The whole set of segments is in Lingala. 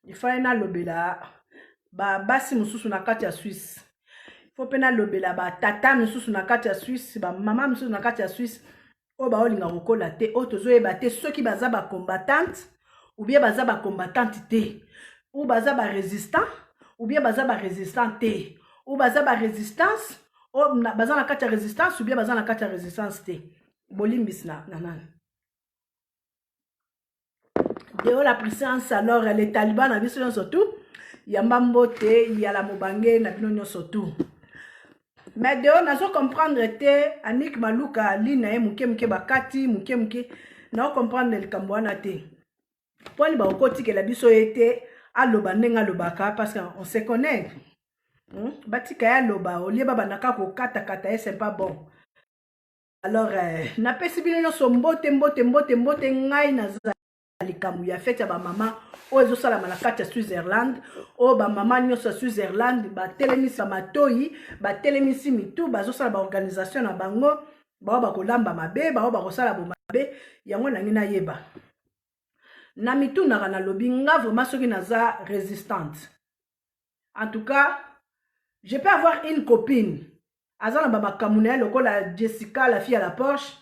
il faut na lobela ba basi mususu na kati ya Suisse. Il faut pena lobela ba tata mususu na kati ya Suisse, ba mama mususu na kati ya Suisse. O ba olinga kokola te, o tozoyeba te soki baza ba combattante ou bien baza ba combattante te. Ou baza ba résistant ou bien baza ba résistant te. Ou baza ba résistance, ou baza na kati ya résistance ou bien baza na kati ya résistance te. Bolimbis na nani. Deo la puissance alors les talibans na biso surtout yamba mbote ya Mobange na bino surtout. Mais deo nazo comprendre te Anik Maluka lina ye muke bakati muke na comprendre likambo wana te. Poni ba okoti ke la biso ete aloba ndenga lobaka parce qu'on se connaît. Batika ya loba olie baba naka ko kata c'est pas bon. Alors na pesi bino so mbote ngai na likambo ya fete ya ba mama o ezo sala malakati ya Switzerland o ba mama nyoso Switzerland ba telemisa matoi ba telemisi mitu bazo sala ba organisation na bango ba kolamba mabe ba kosala bo mabe yango na ngina yeba na mitu na lobi nga vraiment soki naza résistante. En tout cas, je peux avoir une copine azana baba kamuna lokola Jessica la fille à la Porsche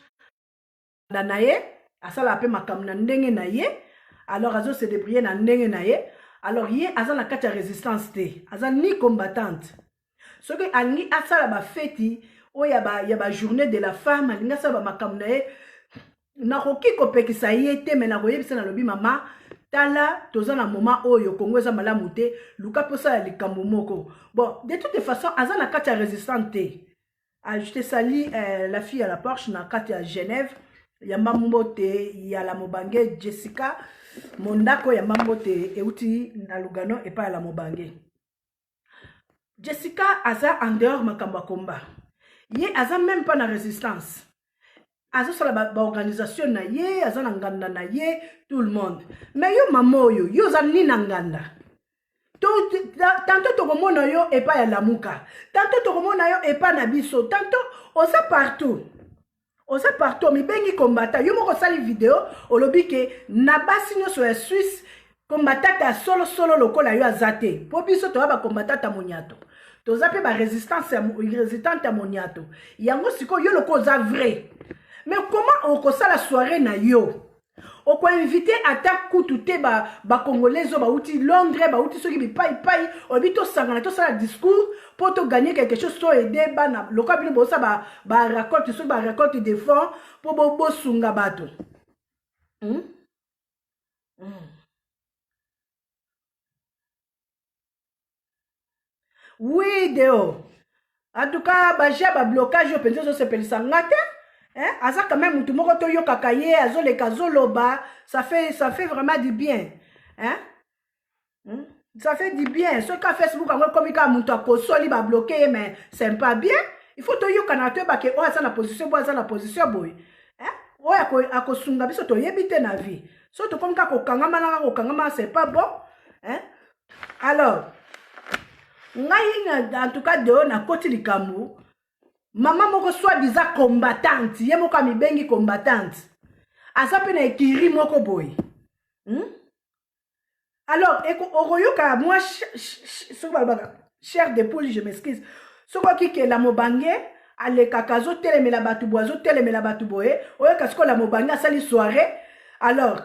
na naye asala pe makamuna ndenge na ye alors azo se débrouiller na ndenge na ye alors ye azana kati ya résistance te azana ni combattante soki alingi asala ba feti o ya ba journée de la femme alingi asala ba makamuna ye na koki kopekisa ye te me na koyebisa na lobi mama tala toza na moment oyo Congo eza malamu te luka posa ya likambo moko. Bon, de toute façon azana kati ya résistante te. Je te salue la fille à la Porsche na kati ya Genève. Yamba mbote ya la Mobange Jessica mondako yamba mbote euti na Lugano et pas à la Mobange. Jessica aza en dehors makamba komba. Ye aza même pas na résistance. Aza sala ba organisation na ye, aza na nganda na ye, tout le monde. Mais yo mamoyo, yo za ni na nganda. Tantôt tokomona yo et pas ya lamuka. Tantôt tokomona yo et pas na biso. Tantôt oza partout. Oza partout mi bengi combattant. Yo moko sali vidéo olobi ke na basi nyoso ya Suisse combattant ta solo lokola yo azate. Po biso to ba combattant ta moniato. Toza pe ba résistance résistante ta moniato. Yango siko yo loko za vrai. Mais comment on kosa la soirée na yo? On peut inviter à ta koutouté ba congolais ba outi Londres ba outi ceux qui pai on bito sangana to ça discours pour te gagner quelque chose to aider ba na loka bino bosa ba récolte so ba récolte des fonds pour bo sunga bato. Oui deo. En tout cas ba ja ba blocage yo penzo se pelisa ngate. Aza quand même tout moko to yo kakaye azo le kazoloba ça fait vraiment du bien ça fait du bien ce qu'a Facebook encore comme ka muntu akosoli ba bloquer mais c'est pas bien il faut to yo kana to ba ke o asa na position boy o akosunga biso to yebite na vie so to comme ka kokangama c'est pas bon alors ngai en tout cas de na koti likambu. Maman moko soi-disant combattante, ye moko mibengi combattante. Asa pe na ekiri moko boy. Alors, oroyoka moi cher de poule, je m'excuse. Soko ki ke la Mobange ale kakazo telemela batu boazo telemela batu boye, oyoka soko la Mobange asali soirée. Alors,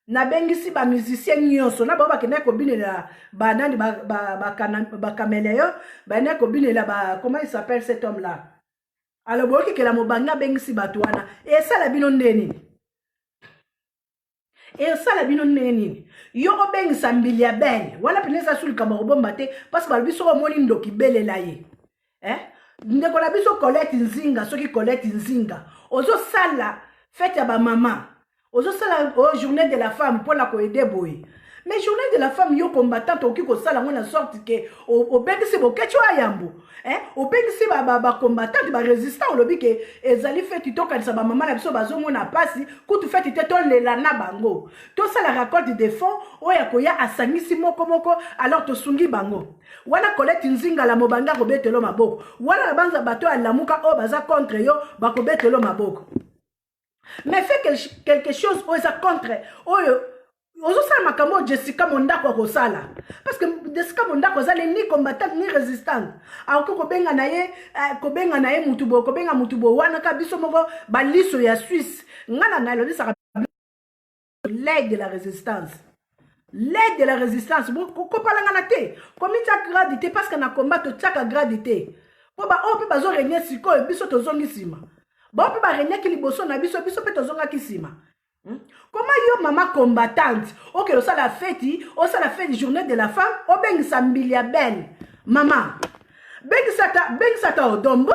na bengisi ba musicien nyonso na ba kena ko binela ba nani ba kameleyo, ba na ko binela ba comment il s'appelle cet homme là? Alors boki ke la Mobange bengisi batu wana et ça la bino ndeni. Et ça la bino ndeni. Yo bengisa mbilia ben, wala pinesa sul kamaro mbate parce que biso ko moni ndoki belela ye. Ndeko la biso Colette Nzinga, soki Colette Nzinga. Ozo sala fête ya ba maman. Ozo sala journée de la femme pour la ko aider boy. Mais journée de la femme yo combattante oki ko sala ngona sorte que o bengisi bo kecho ayambo. O bengisi ba combattante ba résistant o lobi ke ezali fête to kanisa ba maman na biso bazo mona pasi kutu fête te to lela na bango. To sala récolte des fonds oya koya asangisi moko alors to sungi bango. Wana Colette Nzinga la Mobanga ko betelo maboko. Wana banza bato ya lamuka o baza contre yo ba ko betelo maboko. Mais fait quelque chose o eza contre oyo ozo sala makambo Jessica Mondako a kosala. Parce que Jessica Mondako zale ni combattant ni résistant. Alors que kobenga na ye mutubo, kobenga mutubo wana ka biso moko baliso ya Suisse. Ngana na lo ça l'aide de la résistance. L'aide de la résistance. Kopalanga na te. Comme tu gradité parce que na combat to tchaka gradité. Po ba on peut bazo régner siko et biso tozongi sima. Ba on peut ba régner ki liboso na biso pe tozonga ki sima. Comment yo maman combattante, ok, on la fête, journée de la femme, on beng sambilia belle, maman, beng sata odombo,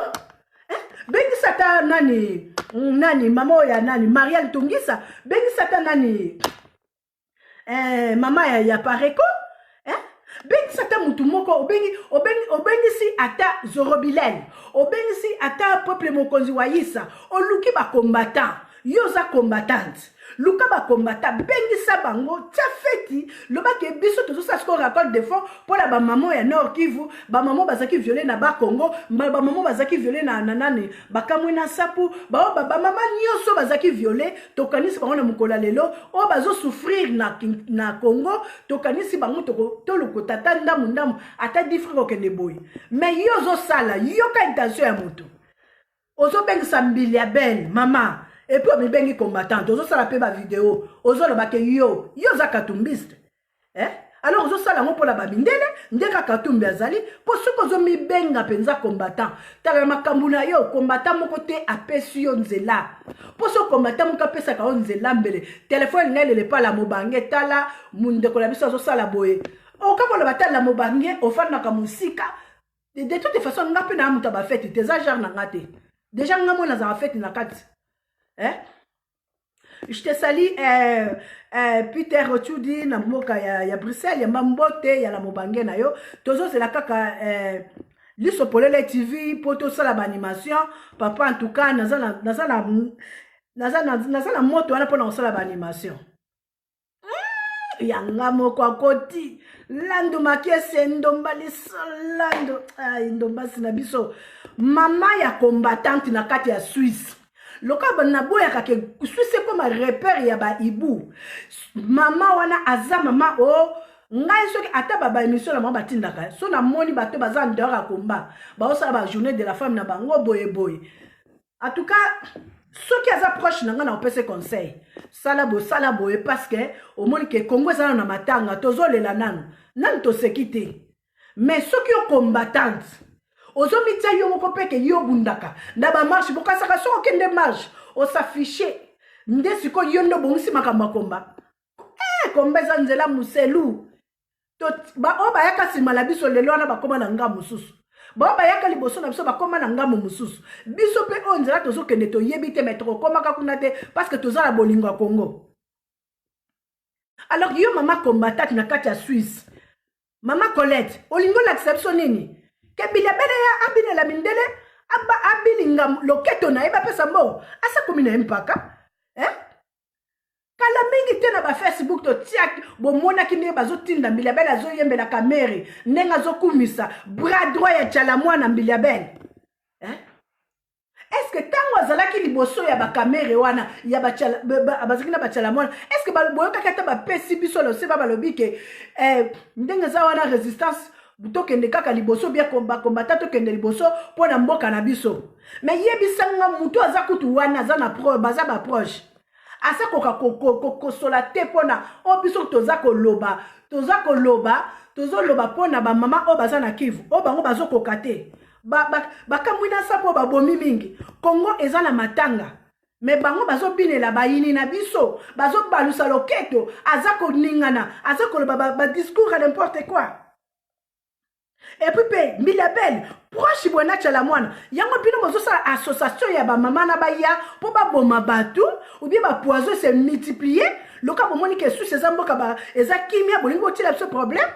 beng sata nani, maman ya nani, Marielle Tungisa, beng sata nani, maman ya pareko, beng sata mutumoko, obengi si ata Zorobilel, obengi si ata peuple mokonzi waisa, oluki ba combattant, yoza combattante. Luka ba combattant bengi sa bango tia feti loba ke biso tout ça ce qu'on raconte des fois pour la ba maman ya Nord Kivu ba maman bazaki violé na ba Congo ba maman bazaki violé na nani ba kamwina sapu ba maman nyoso bazaki violé to kanisi bango na mukola lelo o bazo souffrir na Congo to kanisi bango to lokota tanda mundamu ata difri ko kende boy mais yozo sala yoka intention ya moto ozo bengi sambili ya belle maman. Et puis, on bengi combattant. Ozo sala pe ba vidéo. Ozo lo bake yo za katumbiste. Alors, ozo sala ngo pola ba bindele. Ndeka katumbi azali. Po suko ozo mi benga penza combattant. Tala makambu na yo. Combattant moko te apesi yo nzela. Po so combattant moko apesa ka nzela mbele. Téléphone ngele le pa la mobange. Tala munde ko la biso ozo sala boye. O kako lo batala la mobange. Ofana ka musika. De toute façon, nga pe na muta ba fête. Teza jar na ngate. Déjà nga mo na za fête na kati. Je te salue Peter Rochudi na mboka ya Bruxelles ya Mambote ya la mobange na yo tozo c'est la kaka liso polele TV poto sala ba animation papa en tout cas nazala moto wana pona sala ba animation yanga moko akoti lando makiese ndomba lisolando ndomba sina biso mama ya combattante na kati ya Suisse. Loka na boya kake Suisse comme repère ya ba ibu mama wana aza mama o ngai soki ata baba émission la mama batindaka so na moni bato baza ndeur ya combat ba osala ba journée de la femme na bango boye boye en tout cas soki aza proche na nga na opese conseil sala boye parce que au moni ke Congo ezala na matanga tozolela nanu to sekite mais soki yo combattante ozo mitia yo moko peke yo bundaka na ba marche bokasaka so okende marche o s'afficher ndesi ko yo ndo bongisi makamba komba komba za nzela muselu to ba oba yaka simala biso lelo na bakoma na nga mususu ba oba yaka liboso na biso bakoma na nga mususu biso pe on nzela tozo kende to yebite metro koma ka kuna te parce que toza la bolingo ya Congo. Alors yo mama combattante na kati ya Suisse mama Colette olingo l'acception nini ke bilabele ya abine la mindele abilinga loketo na eba pesa mbo asa komina mpaka kala mingi te na ba Facebook to tiak bo mona kine bazo tinda bilabele azo yembela kamere ndenga zo kumisa bras droit ya chalamwa na bilabele est-ce que tango azalaki liboso ya ba kamere wana ya ba chala bazikina ba chalamwa est-ce que ba boyoka kata ba pesi biso lo seba balobi ke ndenga za wana résistance tokende kaka liboso bia kombata tokende liboso pona mboka na biso mais yebisanga mutu aza kutu wana aza na baza ba proche asa kosola te pona o biso tozoloba pona ba mama o baza na Kivu o bango bazokoka te bakamwina sapo babomi mingi Congo eza na matanga mais bango bazobinela bayini na biso bazobalusa loketo aza koningana aza koloba ba discours à n'importe quoi. Et puis, Milabel, proche Bona Chalamwana, yango bino mozo sa association ya ba mama na ba ya po ba boma batu ou bien ba poison se multiplier, loka bomoni ke sous ces amboka ba eza kimia bolingo tila ce problème.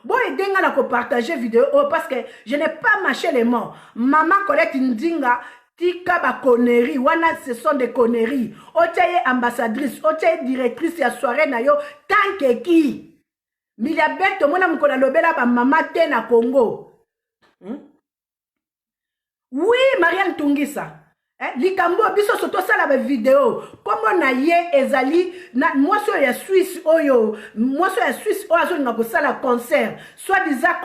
Bon et denga na ko partager vidéo parce que je n'ai pas mâché les mots. Maman Colette Ndinga tika ba conneries, wana ce sont des conneries. Otaye ambassadrice, otaye directrice ya soirée na yo tanke ki Milabel to mona mukona lobela ba mama te na Congo. Oui, Marianne Tungisa. likambo biso soto sala ba vidéo comme na ye ezali na mwasi ya Suisse oyo mwasi ya Suisse oyo azo nga ko sala concert soit disant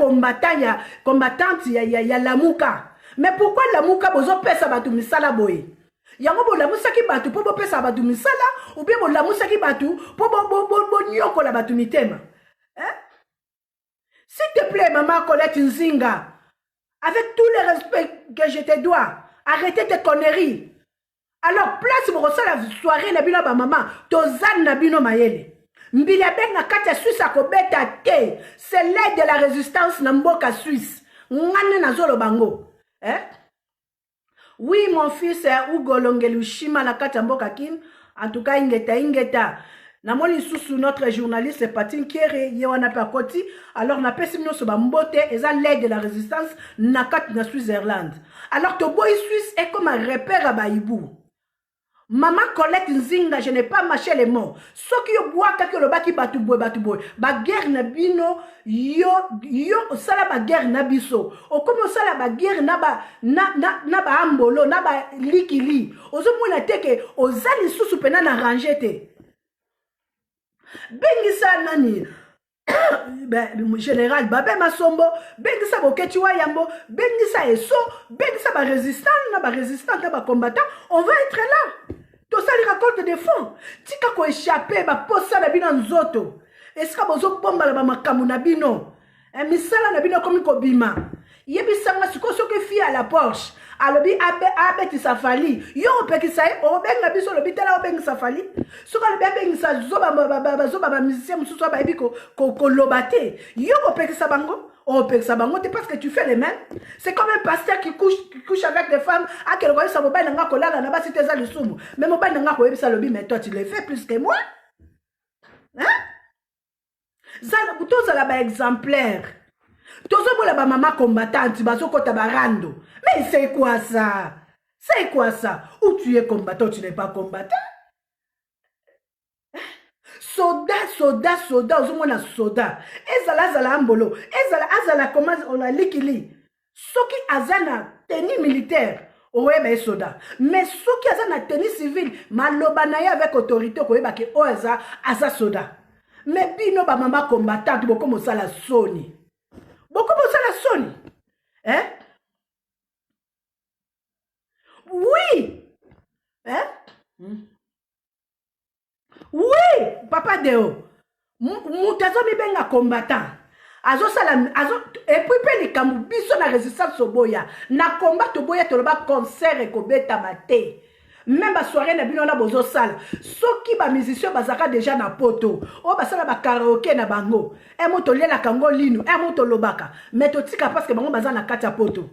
combattante ya Lamuka. Mais pourquoi Lamuka bozo pesa batu misala boye yango bo lamusaki batu po bo pesa batu misala ou bien bo lamusaki batu po bo nyokola batu mitema. S'il te plaît maman Colette Nzinga, avec tout le respect que je te dois, arrêtez tes conneries. Alors, place pour la soirée, na bino ba maman, tozan na bino mayele. Mbila ben na kata Suisse a kobeta te. C'est l'aide de la résistance na mboka Suisse. Ngane na zolo bango. Oui, mon fils, Hugo Longelushima na kata mboka kin. En tout cas, ingeta. Namoni sous notre journaliste Patine Kere yewana pa koti alors na pesi mino so ba mbote eza l'aide de la résistance na kat na Switzerland. Alors to boy Suisse est comme un repère à Baïbou. Maman Colette Nzinga, je n'ai pas mâché les mots. Ce qui yo bois kaki lo baki batu boy. Ba guerre na bino yo sala ba guerre na biso. O comme sala ba guerre na ba ambolo na ba likili. Ozo mona teke ozali susu pena na ranger te. Bengisa nani général Babé Masombo, bengisa Boketi Wayambo, bengisa Eso, bengisa ba résistant na ba combattant, on va être là. Tout ça les raconte des fonds. Tika ko échapper ba posa na bino nzoto. Est-ce que bozo bomba la ba makamu na bino? Misala na bino komi ko bima. Yebisanga siko soki fi à la Porsche. Alobi abe ti safali yo opekisa obenga biso lobi tala obenga safali soka lobi abenga zoba ba musicien mususu ba ebi ko lobate yo opekisa bango te parce que tu fais les mêmes. C'est comme un pasteur qui couche avec des femmes à quel point ça mobile nga ko lala na ba cité za lisumu mais mobile nga ko ebisa lobi mais toi tu le fais plus que moi zala butoza la ba exemplaire. Tozo bola ba maman combattante bazo kota barando. Mais c'est quoi ça? C'est quoi ça? Ou tu es combattant, tu n'es pas combattant? Soda, ozomona soda. Ezala ambolo. Azala comment on a likili. Soki azana tenue militaire. Oye ba soda. Mais soki azana tenue civile, maloba na ye avec autorité ko yeba ke oza asa soda. Mais bino ba maman combattante boko mosala soni. Oui. Oui, papa Deo. Moutazo mi benga combattant. Et puis pe likambu biso na résistance soboya. Na combat toboya toloba concert et kobeta mate. Même ba soirée na bino na bozo sala. Soki ba musicien bazaka déjà na poto. O ba sala ba karaoke na bango. E moto lela kango lino, e moto lobaka. Mais to tika parce que bango baza na kati ya poto.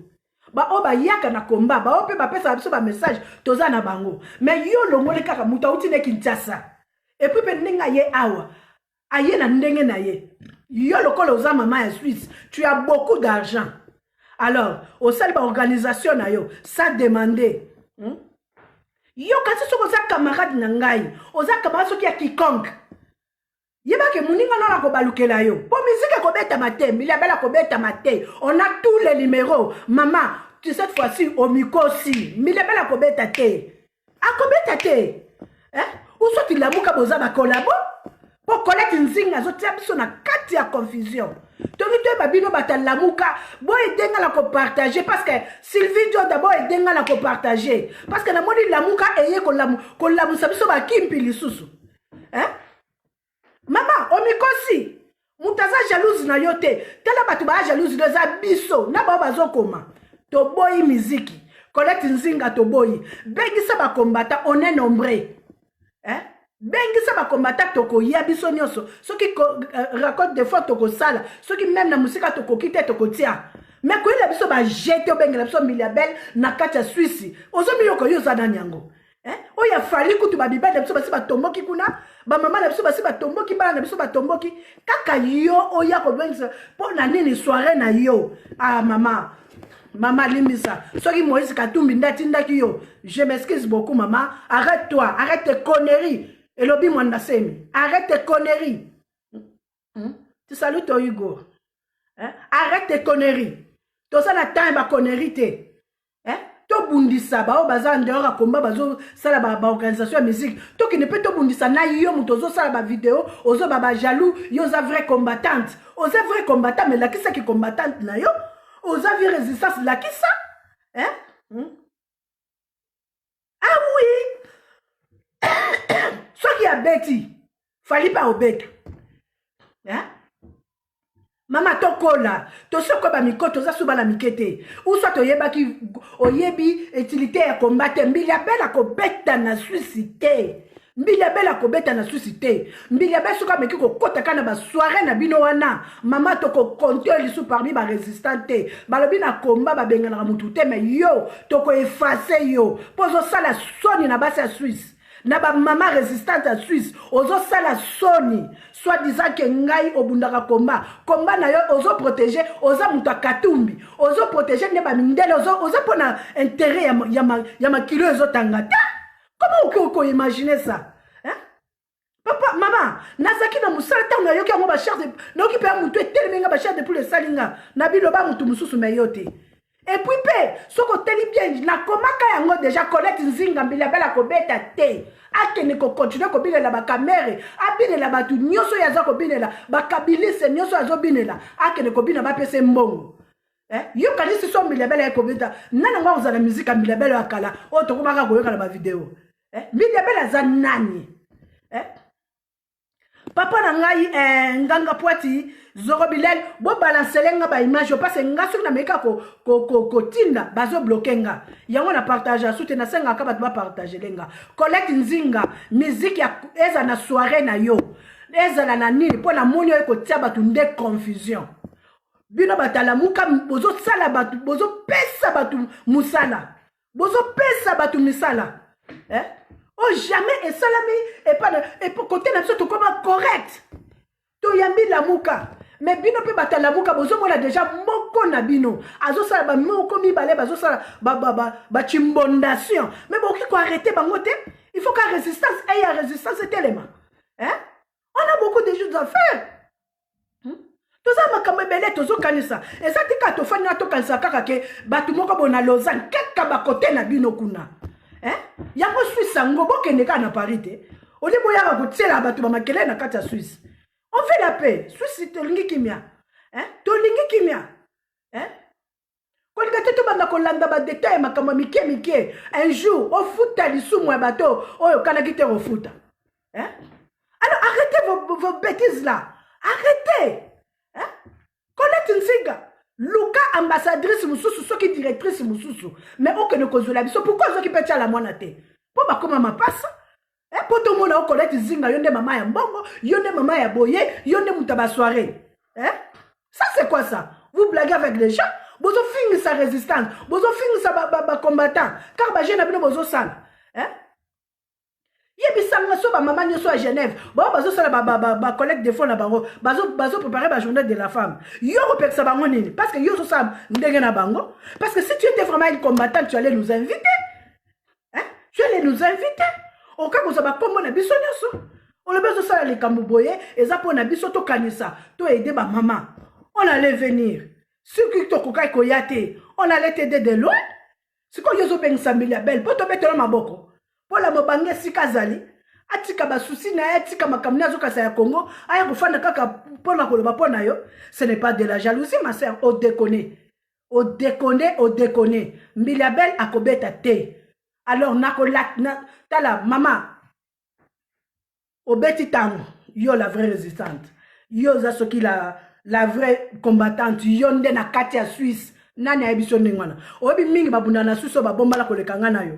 Ba o ba yaka na komba, ba o pe ba pesa biso ba message toza na bango. Mais yo longole kaka muta uti ne Kinshasa. Et puis pe ndenge ye awa. Aye na ndenge na ye. Yo lokolo oza mama ya Suisse, tu as beaucoup d'argent. Alors, au sein de l'organisation na yo, ça demandé. Yo kasi soko za camarade na ngai, oza camarade soki ya quiconque. Yeba ke muninga na ko balukela yo. Po musique ko beta matin, il y a bela ko beta matin. On a tous les numéros. Maman, tu cette fois-ci au mikosi, il y a bela ko beta te. A ko beta te. Ou soit il a muka boza ba collabo. Pour Colette Nzinga zo tia biso na kati ya confusion. Tongi to babino batala muka, boy denga la ko partager parce que Sylvie Dio d'abord denga la ko partager parce que na moni la muka eye ko lamu sabiso ba kimpi lisusu. Maman, omikosi. Mutaza jalouse na yote. Tala batu ba jalouse de za biso na ba bazo koma. To boy miziki. Colette Nzinga to boy. Bengi sa ba combattant on est nombreux. Bengi sa ba combattant toko ya biso nyoso. Ceux qui racontent des fois toko sala, ceux qui même na musika toko kite toko tia. Mais ko la biso ba jeter bengi la biso miliabel na kati Suisse. Ozo mi yoko yo za na nyango. Oya fali kutu ba biba na biso ba siba tomboki kuna, ba mama na biso ba siba tomboki ba na biso ba tomboki. Kaka yo oya ko benza po na nini soirée na yo. Ah Maman Limisa, soki Moïse Katumbi ndati ndaki yo. Je m'excuse beaucoup maman, arrête-toi, arrête tes conneries. Et lobi mwanda semi, arrête tes conneries. Tu salues ton Hugo. Arrête tes conneries. To ça na temps ba conneries te. To bundisa bao baza ndeur a combat bazo sala ba organisation ya musique to qui ne peut to bundisa na yo muto zo sala ba vidéo ozo ba jaloux yo za vrai combattante oza vrai combattant mais la qui ça qui combattante na yo oza vie résistance la qui ça hein ah oui soit qui a Betty fallait pas au bec hein Mama tokola, to soko ba mikoto za suba la mikete. Ou soit to yeba ki oyebi utilité ya combattre mbili abela ko beta na suicide. Mbili abela ko beta na suicide. Mbili abela suka meki ko kota kana ba soirée na bino wana. Mama to ko compter lisu parmi ba résistante. Balobi na combat ba benga na mutu te mais yo to ko effacer yo. Pozo sala soni na base ya Suisse. Na ba maman résistante à Suisse ozo sala soni soit disant que ngai obundaka combat na yo ozo protéger ozo muta katumbi ozo protéger ne ba mindele ozo pona intérêt ya makilo ozo tangata comment on imaginer ça hein papa maman nazaki na musala ta na yo ki ngo ba charge no ki pe mutu etelenga ba charge pour le salinga na biloba mutu mususu meyote. Et puis, soko teli bien, na komaka yango déjà Colette Nzinga mbila bela kobeta te. Akene ko continue ko bilela ba kamere, abinela batu nyoso yaza ko bilela, ba kabilise nyoso yazo binela, akene ko bina ba pese mbongo. Yo kanisi so mbila bela ko beta, nana ngwa uzala musique mbila bela akala, o to komaka ko yoka na ba vidéo. Mbila bela za nani? Papa na ngai nganga poati Zoro Bilel bo balancer nga ba image parce nga soki na meka ko tinda bazo bloquer nga yango na partager soute na senga ka ba partager lenga Colette Nzinga musique ya eza na soirée na yo eza na nini po na monyo ko tia batu nde confusion bino batala muka bozo sala batu bozo pesa batu musala bozo pesa batu misala oh jamais et salami et pas et pour côté na biso to comme correct to yambi la muka mais bino pe batala muka bozo mona déjà moko na bino azo sala ba moko mi balé bazo sala ba chimbondation mais bon qui ko arrêter bango te il faut qu'à résistance et y a résistance cet élément on a beaucoup de choses à faire toza makambo ebele tozokanisa eza tika tofani na tokanisa kaka ke batu moko bona Lausanne kaka bakote na bino kuna yango Suisse ngo bokende ka na Paris te oli boya ko tiela batu ba makele na kati ya Suisse on fait la paix Suisse tolingi kimia tolingi kimia kolika te to banda kolanda ba détail makambo mike un jour au futa lisu mwa bato oyo kana kite au futa alors arrêtez vos bêtises là arrêtez Colette Nzinga Luka ambassadrice mususu soki directrice mususu mais aucune cause la biso pourquoi zo ki petia la mwana te po ba koma mapasa po to mona o Colette Nzinga yonde mama ya mbongo yonde mama ya boye yonde mutaba soirée ça c'est quoi ça vous blaguez avec les gens bozo finir sa résistance bozo finir sa ba combattant car ba jeune abino bozo sala yebisanga so ba maman nyoso à Genève bazo sala ba collecte de fonds na bango bazo préparer la journée de la femme yo repeksa bango nini parce que yo so sam ndenge na bango parce que si tu étais vraiment une combattante tu allais nous inviter tu allais nous inviter au cas où ça va kombo na biso nyoso on le bezo sala les kamboboye eza po na biso to kanisa to aider ba maman on allait venir si to kokai koyate on allait t'aider de loin si ko yo zo pengisa mbila belle po to betelo maboko Pola mobange sikazali atika basusi na atika makamni azokasa ya Congo aya kufanda kaka pona koloba pona yo ce n'est pas de la jalousie ma sœur au déconner mbila belle akobeta te alors nakolat na tala maman obeti tango yo la vraie résistante yo za soki la vraie combattante yo nde na kati ya Suisse nani ayebiso ndengwana obi mingi babunda na Suisse babomba la kolekanga na yo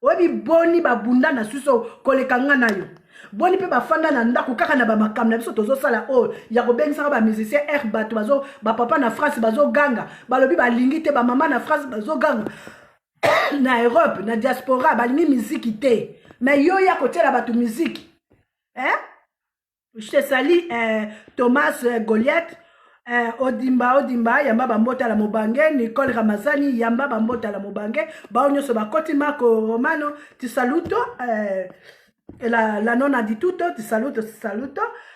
Obi boni babunda na suso kolekanga na yo. Boni pe bafanda na ndako kaka na ba makam na biso tozo sala ya ko bengisa ba musicien air bato bazo ba papa na France bazo ganga balobi ba lingi te ba mama na France bazo ganga na Europe na diaspora ba lingi musique te mais yo ya ko tela bato musique je te salue Thomas Goliath Odimba yamba bambota la mobange Nicole Ramazani yamba bambota la mobange baonyo so bakoti Marco Romano ti saluto la nonna di tutto ti saluto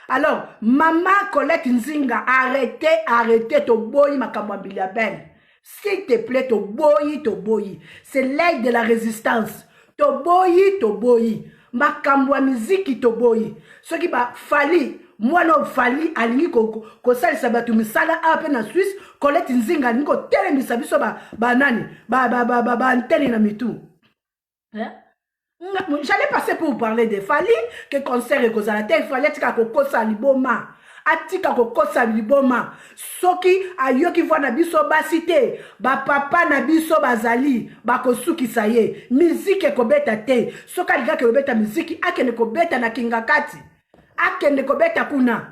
alors maman Colette Nzinga arrêtez to boy makambo mbila belle S'il te plaît, toboyi. C'est l'aide de la résistance. Toboyi. Makambwa miziki toboyi. Ce qui va fali, moi non fali, alingi ko sali sabatu misala ape na Suisse, Colette Nzinga, niko tele misabiso ba nani, ba antenne na mitu. Hein? J'allais passer pour vous parler de Fali, que concert et cause à la terre, il fallait que kosa liboma. Atika kokosa liboma. Soki ayoki voit na biso basité, ba papa na biso bazali, ba kosuki saye. Musique ekobeta te. Soka liga ke obeta musique, akene kobeta na kingakati. Akene kobeta kuna.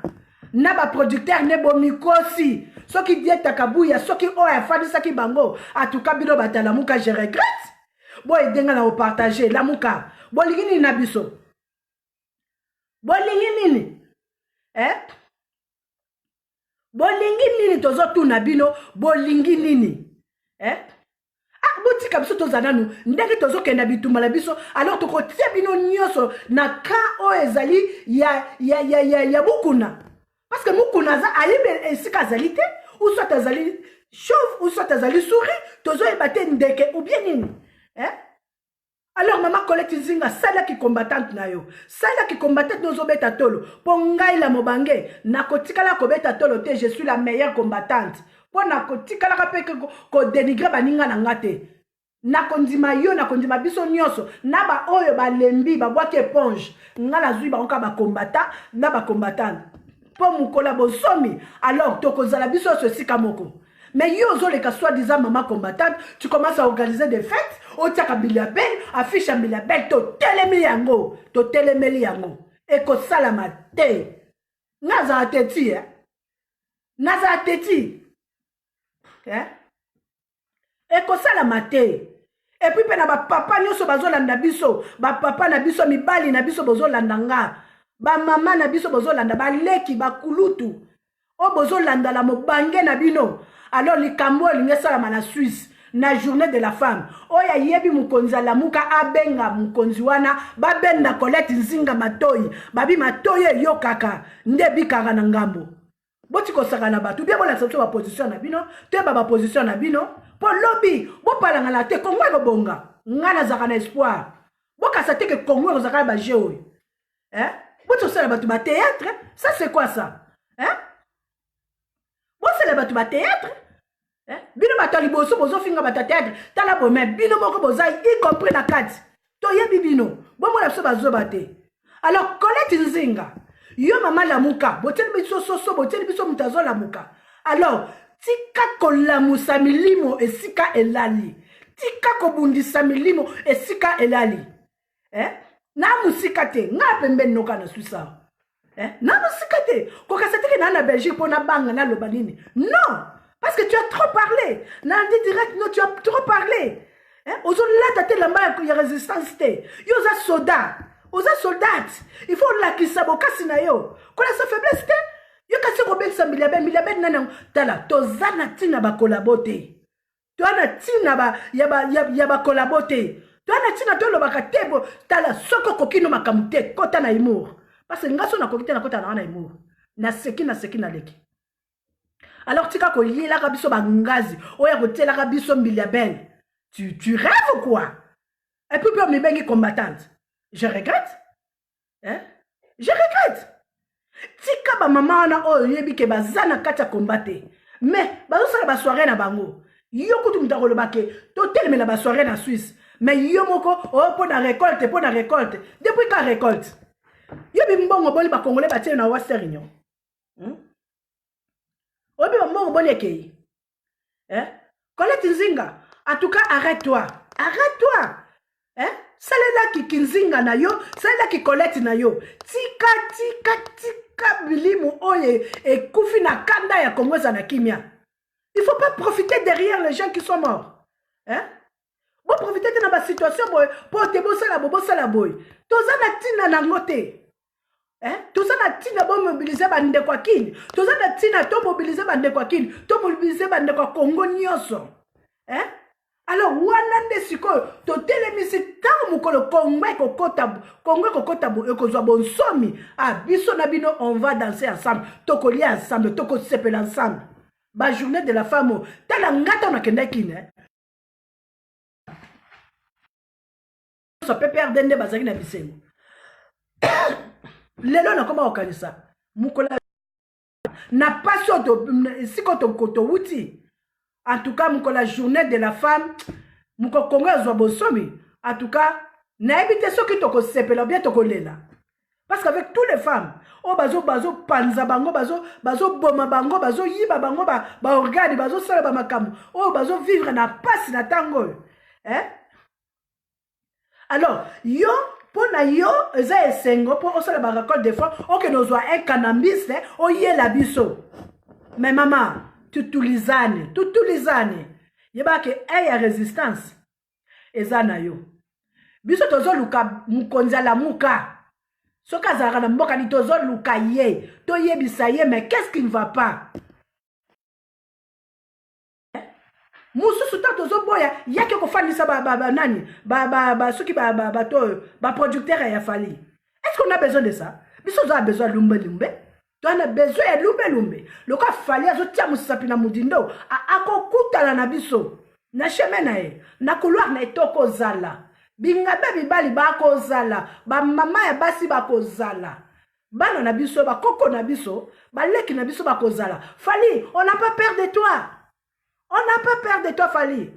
Na ba producteur ne bomikosi. Soki dieta kabuya, soki oya fadi saki bango. Atuka bino batala muka je regrette. Boy denga na partager la muka. Bolingini na biso. Bolingini. Bolingi nini tozo tuna bino, bolingi nini. Botika biso tozananu, ndenge tozo kenda bituma la biso, alors toko tia bino nyoso na ka o ezali ya mukuna. Parce que mukuna za ayibe esika zalite, ou soit azali chauve, ou soit azali souris, tozo ebate ndeke ou bien nini. Alors maman Colette Nzinga, sala ki combattante na yo. Sala ki combattante nozo beta tolo. Po ngai la mobange, nakotika la ko beta tolo te, je suis la meilleure combattante. Po nakotika la kape ko dénigrer baninga na ngate. Nakondima yo, nakondima biso nyoso. Na ba oyo ba lembi, ba boîte éponge. Ngala zui ba onka ba combattant, na ba combattante. Po mukola bosomi, alors toko zala biso ceci kamoko. Mais yo zo le ka soi-disant maman combattante, tu commences à organiser des fêtes. Otiaka bilabel, affiche bilabel, to telemi yango. Eko salama te. Naza ateti, Naza ateti. Eko salama te. Et puis pena ba papa nyoso bazolanda biso, ba papa na biso mibali na biso bozolanda nga. Ba mama na biso bozolanda ba leki ba kulutu. O bozolanda la mobange na bino. Alors likambo lingesala na Suisse. Na journée de la femme. Oya yebi mukonzi alamuka abenga mukonzi wana babenda Colette Nzinga matoyi. Babi matoyi yo kaka. Ndebi kaka na ngambo. Boti kosaka na batu. Bien bola sabso ba position na bino. Te ba position na bino. Po lobby. Bo palanga la te Kongo eko bonga. Ngana zaka na espoir. Bo kasate ke Kongo eko zaka ba jeo. Boti kosala batu ba théâtre. Ça c'est quoi ça? Bo c'est batu ba théâtre. Bino batali boso bozo finga batateatre tala bomé bino moko bozai y compris la carte to yebi bino bomo la so bazo bate. Alors Colette Nzinga yo mama la muka botel biso soso botel biso mutazo la muka. Alors tika kolamusa milimo esika elali tika kobundisa milimo esika elali na musika te nga pembe noka na suisa na musika te ko kasateke na Belgique pona banga na lobanini non. Parce que tu as trop parlé. Nandi direct, non, tu as trop parlé. Aujourd'hui, là, tu as la il y a résistance. Yo, za soldat. Oza soldat. Il faut la qui saboka sinayo. Quoi sa faiblesse? Yo, kasi robek sa miliabel nanang. Tala, toza na tina ba kolabote. Toi na tina ba, yaba kolabote. Toi na tina tolo ba katebo. Tala, soko kokino makamute. Kota na imour. Parce que ngaso na kokite na kota na imour. Na seki na leki. Alors tika ko yela ka biso bangazi oya ko tela ka biso mbiliabel. Tu rêves ou quoi? Et puis me bengi combattante. Je regrette. Je regrette. Tika ba maman na o yebi ke bazana kata combattre. Mais ba osala ba soirée na bango. Yo kutu mutako lobake to telme la ba soirée na Suisse. Mais yo moko o po na récolte. Depuis ka récolte. Yo bi mbongo boli ba congolais ba tiena na Western Union. Obi maman bolekei. Colette Nzinga, en tout cas arrête-toi. Salela ki Kinzinga na yo, salela ki Colette na yo. Tika bilimu oye et kufi na kanda ya Congo za na kimia. Il faut pas profiter derrière les gens qui sont morts. Bon profiter de la situation pour te bosser la boy. Tozana tina na ngote. Tout ça na tina bo mobiliser bande kwa kini. Tout ça na tina to mobiliser bande kwa kini. To mobiliser bande kwa Congo nyoso. Alors wana nde siko to telemisi tango mukolo Congo kokotabu ekozwa bonsomi. Ah biso na bino on va danser ensemble. Toko lia ensemble, toko sepela ensemble. ba journée de la femme tala ngata na kenda kine so peut perdre ndé bazaki na bisengo lelo na koma okanisa mukola na pas auto sikoto koto wuti en tout cas mukola journée de la femme muko kongo azwa bosomi en tout cas na ebite soki to ko sepela bien to ko lela parce qu'avec toutes les femmes oh bazo panza bango bazo boma bango bazo yiba bango ba organe bazo sala ba makamu oh bazo vivre na passe na tango hein. Alors yo pona yo eza esengo po osala ba record des fois oke nozwa un cannabis o yela biso mais maman tutulizane yeba ke ya résistance eza na yo biso tozo luka mukonza la muka soka zara na mboka ni tozo luka ye to yebisa ye mais qu'est-ce qui ne va pas mususu ta tozo boya yake ko fanisa nani soki ba producteur ya fali. Est-ce qu'on a besoin de ça? Biso a besoin lumbe tu as besoin ya lumbe le ka fali azo tia musapi na mudindo akokutana na biso na chemin na ye na couloir na etoko zala bingabe bibali bakozala ba mama ya basi bakozala bana na biso ba koko na biso ba leki na biso bakozala. Fali, on n'a pas peur de toi. On n'a pas peur de toi, Fali.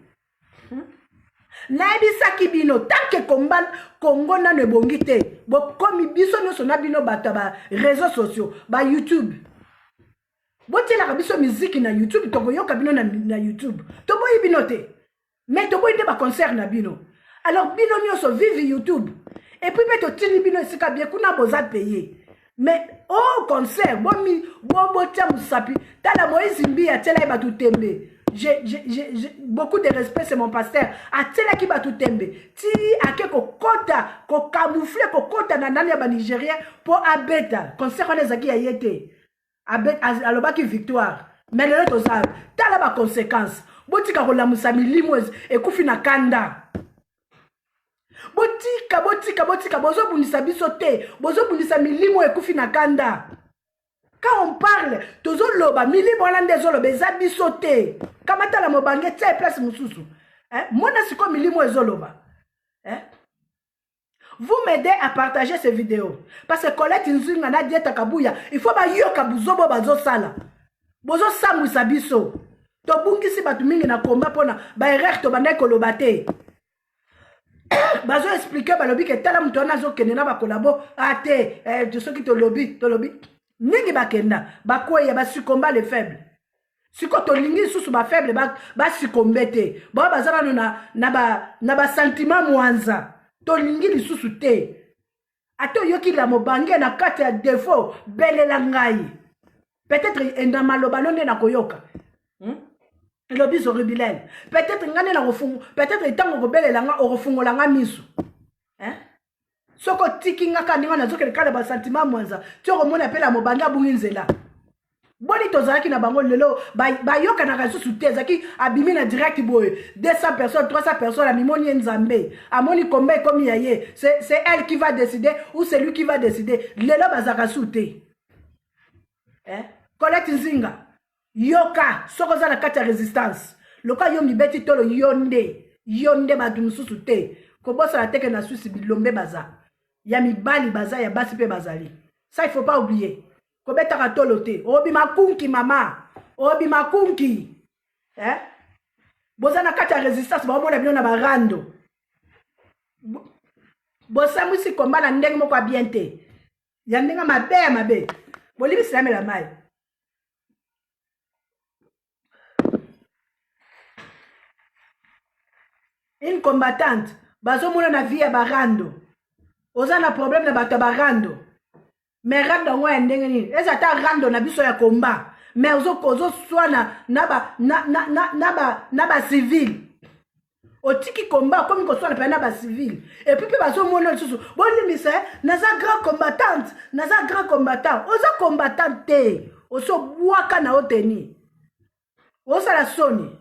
Naibisa kibino tant que combat Congo na ne bongite. Bo komi biso no sona bino bata ba réseaux sociaux, ba YouTube. Bo tela biso musique na YouTube, to boyoka bino na YouTube. To boyi binote. Mais to boyi de ba concert na bino. Alors bino nyoso vive YouTube. Et puis beto tini bino sika bien kuna boza payer. Mais au concert, bo tia musapi, tala Moïse Mbi a tela ba tout tembe. J'ai beaucoup de respect, c'est mon pasteur. A tela ki ba tout tembe. Ti ake ko kota, ko camoufler ko kota na nani ba Nigérien pour abeta. Concert on ezaki ya yete. Abet alobaki victoire. Mais le to za tala ba conséquence. Botika ko la musami limouez e kufi na kanda. Botika bozo bunisa biso te bozo bunisa milimo ekufi na kanda. Quand on parle tozo loba milimo lande zo loba eza biso te kamata la mobange tie place mususu mona siko milimo ezoloba vous m'aidez à partager ces vidéos parce que Colette Nzinga na dieta kabuya il faut ba yoka buzobo bazo sala bozo samwisa biso to bungisi batu mingi na komba pona ba erreur to bana koloba te. Bazo expliquer balobi que tala muto na zo kenena ba kolabo ate de ceux qui te lobby ningi bakenda bakoya ba succomba les faibles siko to lingi susu ba faible ba succombete ba bazana na ba sentiment mwanza to lingi lisusu te ato yoki la mobange na kati ya défaut belela ngai peut-être enda maloba nonde na koyoka le biso ribilel peut-être ngane na refungo peut-être etango kobelela nga orefungola nga misu soko tikinga kaninga na zokele kala ba sentiment mwanza tu remona pela mobanga bunginzela boni tozalaki na bango lelo ba yoka na rasu sutezaki abimi na direct boy 200 personnes 300 personnes la mimoni nzambe amoni kombe komi yaye c'est elle qui va décider ou c'est lui qui va décider lelo bazaka sute Colette Nzinga yoka soko za na kati ya résistance loka yomi beti tolo yonde badu mususu te kobosa la teke na susi bilombe baza ya mibali baza ya basi pe bazali ça il faut pas oublier kobeta ka tolo te obi makunki mama obi makunki boza na kati ya résistance ba mona bino na barando bosa musi komba na ndenge moko bien te ya ndenge mabe bolibi silame la mai. Une combattante, bazo mona na vie ya barando. Oza na problème na bato barando. Mais rando ngwa ndenge nini? Eza ta rando na biso ya combat. Mais ozo swana na ba civil. Otiki combat comme ko swana pa na ba civil. Et puis bazo mona susu. Boni mise naza grand combattant. Oza combattant te. Oso bwaka na oteni. Osa la soni.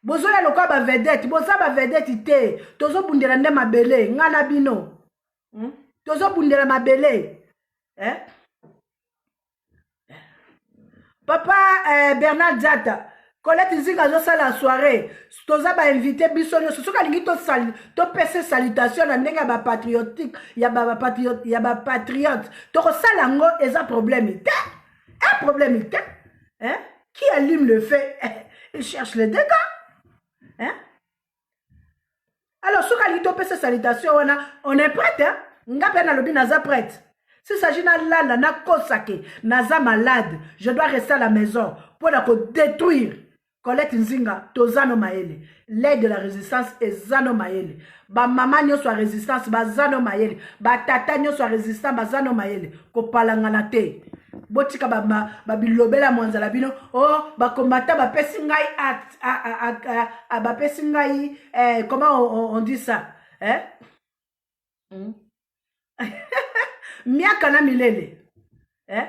Bozoya loka ba vedette, boza ba vedette te, tozo bundela nde mabele, ngana bino. Tozo bundela mabele. Papa papa Bernard Diata Colette Nzinga zosa la soirée toza ba invité biso nyonso soka lingi to pese salutation na ndenge ba patriotique ya ba patriote to ko sala ngo eza problème te un problème te hein qui allume le feu il cherche les dégâts hein alors soka lingi to pese salutation on est prête hein ngape na lobi naza prête. S'il s'agit de la na kosake, naza malade, je dois rester à la maison pour détruire Colette Nzinga, tozano maele. L'aide de la résistance est zano maele. Ba maman nyo soit résistance, ba zano maele. Ba tata nyo soit résistance, ba zano maele. Ko palangana te. Botika ba bilobela mwanzala bino. Oh, ba komata ba pesingai ba pesingai comment on dit ça? Hein? Miaka na milele eh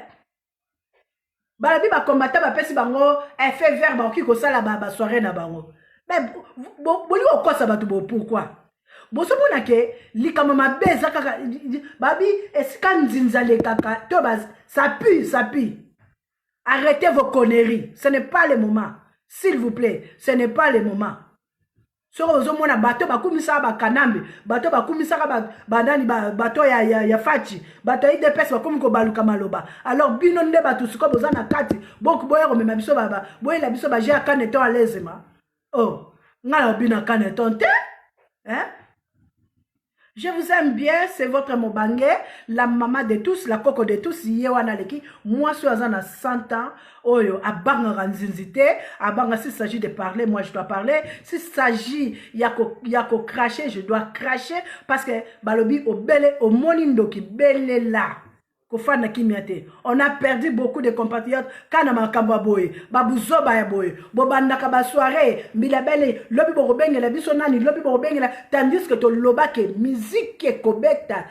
balabi ba combattant ba pesi bango effet vert ba ki ko sala ba soirée na bango mais boli ko kosa batu bo pourquoi boso mona ke likama mabeza kaka babi esika nzinzale kaka to bas ça pue arrêtez vos conneries ce n'est pas le moment s'il vous plaît ce n'est pas le moment. Soko ozomona bato bakumisa ba kanambe bato bakumisa bandani bato ya fachi bato ya IDPS bakomi ko baluka maloba alors bino nde bato siko bozana kati boko boya ko mema biso baba boyela biso ba jia kaneton à l'aisement oh ngala bina kaneton te hein. Je vous aime bien, c'est votre Mobangé, la maman de tous, la coco de tous, yewana leki. Moi, je suis à 100 ans, oyo, à banga ranzinzité, à banga s'il s'agit de parler, moi je dois parler. S'il s'agit, yako cracher, je dois cracher, parce que, balobi, au belle, au monindo qui belle là. On a perdu beaucoup de compatriotes kana makamba boye babuzoba ya boye bobandaka ba soirée milabele lobi borobengela biso nani lobi borobengela tandis que to lobake musique ekobeta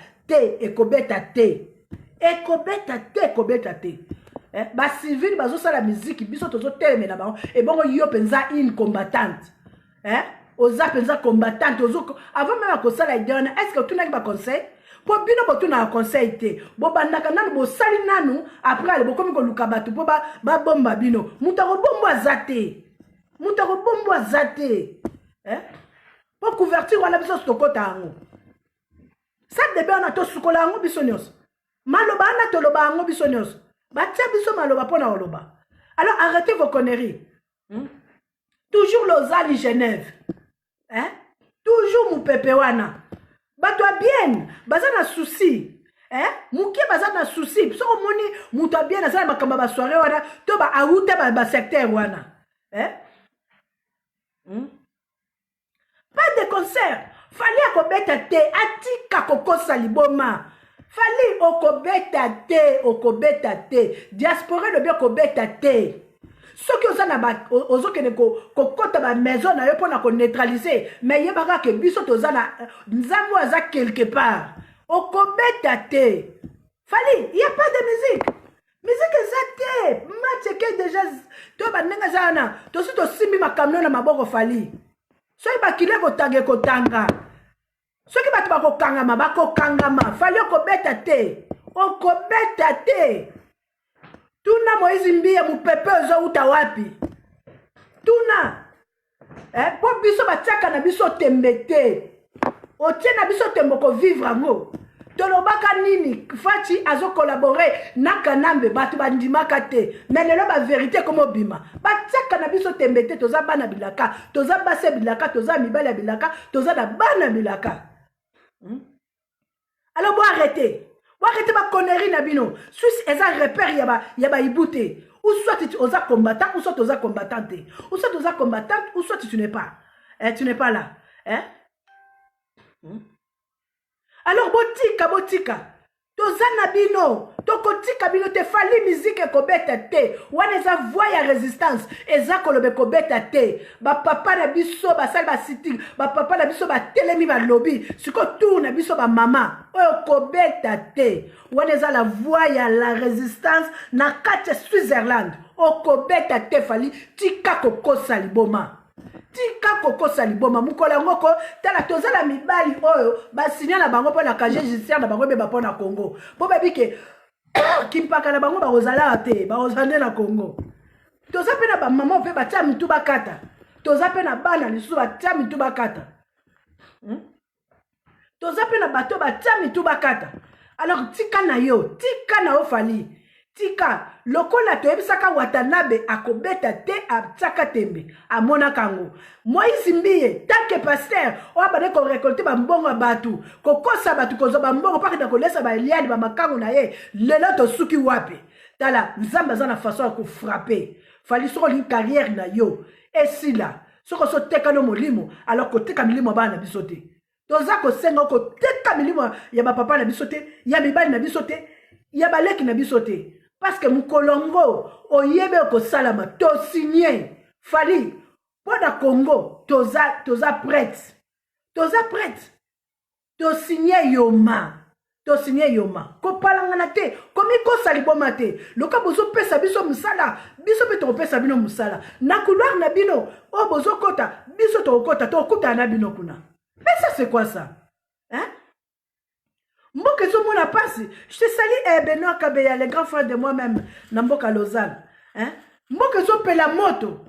te ba civil bazo sala musique biso tozo teme na bango et bongo yo penza une combattante hein oza penza combattante ozo avant même ko sala idona est-ce que tu n'as pas conseil po bino botu na conseil te bo bandaka nanu bo sali nanu après le bokomi ko luka batu po ba bomba bino mutako bombo azate hein po couverture wala biso stokota ango ça debe na to sukola ango biso nyos maloba na to loba ango biso nyos batia biso maloba pona oloba alors arrêtez vos conneries toujours Lausanne Genève hein toujours mu pepe wana bato bien bazana souci hein mukie bazana souci so moni muto bien azana makamba ba soirée wana to ba auta ba secteur wana hein pas de concert fallait akobeta te atika kokosa liboma fallait okobeta te diaspora le bien kobeta te ce que vous avez ozokene kokota ba maison na yo pona ko neutraliser mais yebaka ke biso tozana nzambo aza quelque part okobeta te fali y a pas de musique ezate match que déjà to ba nenga zana to si to simbi makamno na maboko fali so ba kile ko tanga so ki batu ba ko kangama ba ko kangama fali okobeta te Tuna Moïse Mbia mupepe ozo uta wapi. Tuna. Po biso batiaka na biso tembete. Otie na biso temboko vivre ngo. Tolobaka nini Fachi azo collaborer na kanambe batu bandimaka te. Mais lelo ba vérité comme bima. Batiaka na biso tembete toza bana bilaka, toza base bilaka, toza mibala bilaka, toza na bana bilaka. Alors bon arrêtez. Arrêtez ma connerie Nabino. Suisse est un repère yaba ibouté. Ou soit tu es combattant, ou soit tu es combattante. Ou soit tu es combattante, ou soit tu n'es pas. Tu n'es pas là. Hein? Alors botika. Toza Nabino. Tokotika bino te fali musique ekobeta te. Wana eza voix ya résistance. Eza kolobe kobeta te. Ba papa na biso ba sali ba sitting. Ba papa na biso ba telemi ba lobby. Siko tourne na biso ba mama. Oyo kobeta te. Wana eza la voix ya la résistance na kati Switzerland. Okobeta te fali tika kokosa liboma. Tika kokosa liboma mukola ngoko tala tozala mibali oyo ba signala bango pona casier judiciaire na bango be ba pona Congo. Po babike kimpaka na bango ba ozala te, ba ozande na Congo. toza pe na ba maman pe batia mitu bakata toza pe na bana lisusu batia mitu bakata toza pe na bato batia mitu bakata alors tika na yo Fally tika lokola toyebisaka Watanabe akobeta te atiaka tembe amona kango Moïse Mbiye tanke pasteur oyo abande korekolte bambongo ya bato kokosa bato kozwa bambongo mpaka kolesa baeliani bamakango na ye lelo tosuki wapi tala nzambe aza na façon ya kofrappe Fally soko olingi carrière na yo esila soko osoteka no molimo alors koteka milimo ya bana na biso te toza kosenga koteka milimo ya bapapa na biso te ya mibali na biso te ya baleki na biso te parce que mukolongo oyebe okosalama to signé Fally pona Congo toza prête to signé yoma kopalangana te komi kosali boma te loka bozo pesa biso musala biso pe topesa bino musala na couloir na bino o bozo kota biso tokota na bino kuna mais ça c'est quoi ça hein Mboka Zomona passe, je te salue Benoît Kabeya, le grand frère de moi-même, Namboka Lausanne. Hein? Mboka Zope la moto.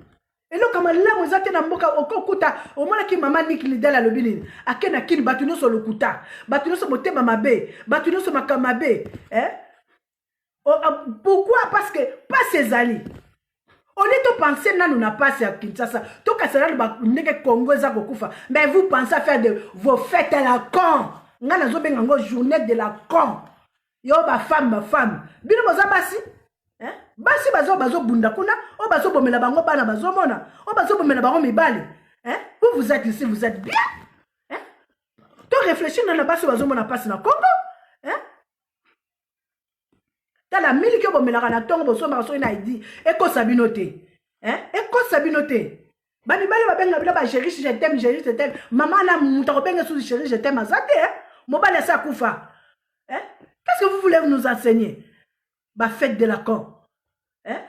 Et là, comme là, vous êtes dans Mboka Okuta, au moins qui maman Nick Lidel à l'obinin, à Ken Akin, Batuno sur le Kuta, Batuno sur Moté Mamabe, Batuno sur Makamabe. Hein? Pourquoi? Parce que pas ces alliés. On est au penser, nous n'a pas à Kinshasa. Tout cas, c'est là le Congo, mais vous pensez à faire de vos fêtes à la con. Nga na zobenga ngo journée de la con yo ba femme bino boza basi hein basi bazo bunda kuna o bazo bomela bango bana bazo mona o bazo bomela bango mibali hein vous êtes ici vous êtes bien hein to réfléchir na basi bazo mona passe na Congo hein ta la mili ke bomela na tongo bozo ma so ina idi e ko sabinote hein e ko sabinote bani bali ba benga bila ba chérie je t'aime maman na muta ko benga sous chérie je t'aime azate hein Mobile ça koufa. Hein? Qu'est-ce que vous voulez nous enseigner? Bah fête de la con. Hein?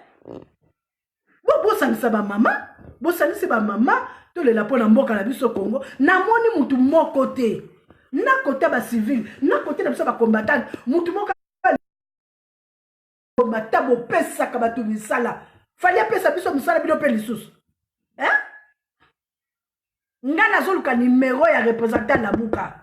Bon ça ne c'est pas maman. Bon ça ne c'est pas maman. Tous les lapons en mboka na biso Congo. Na moni mutu mon côté. Na côté ba civil. Na côté na biso ba combattant. Mutu moka combattant bo pesa ka batu misala. Fallait pesa biso misala bino pe lisusu. Hein? Nga nazoluka numéro ya représentant la buka.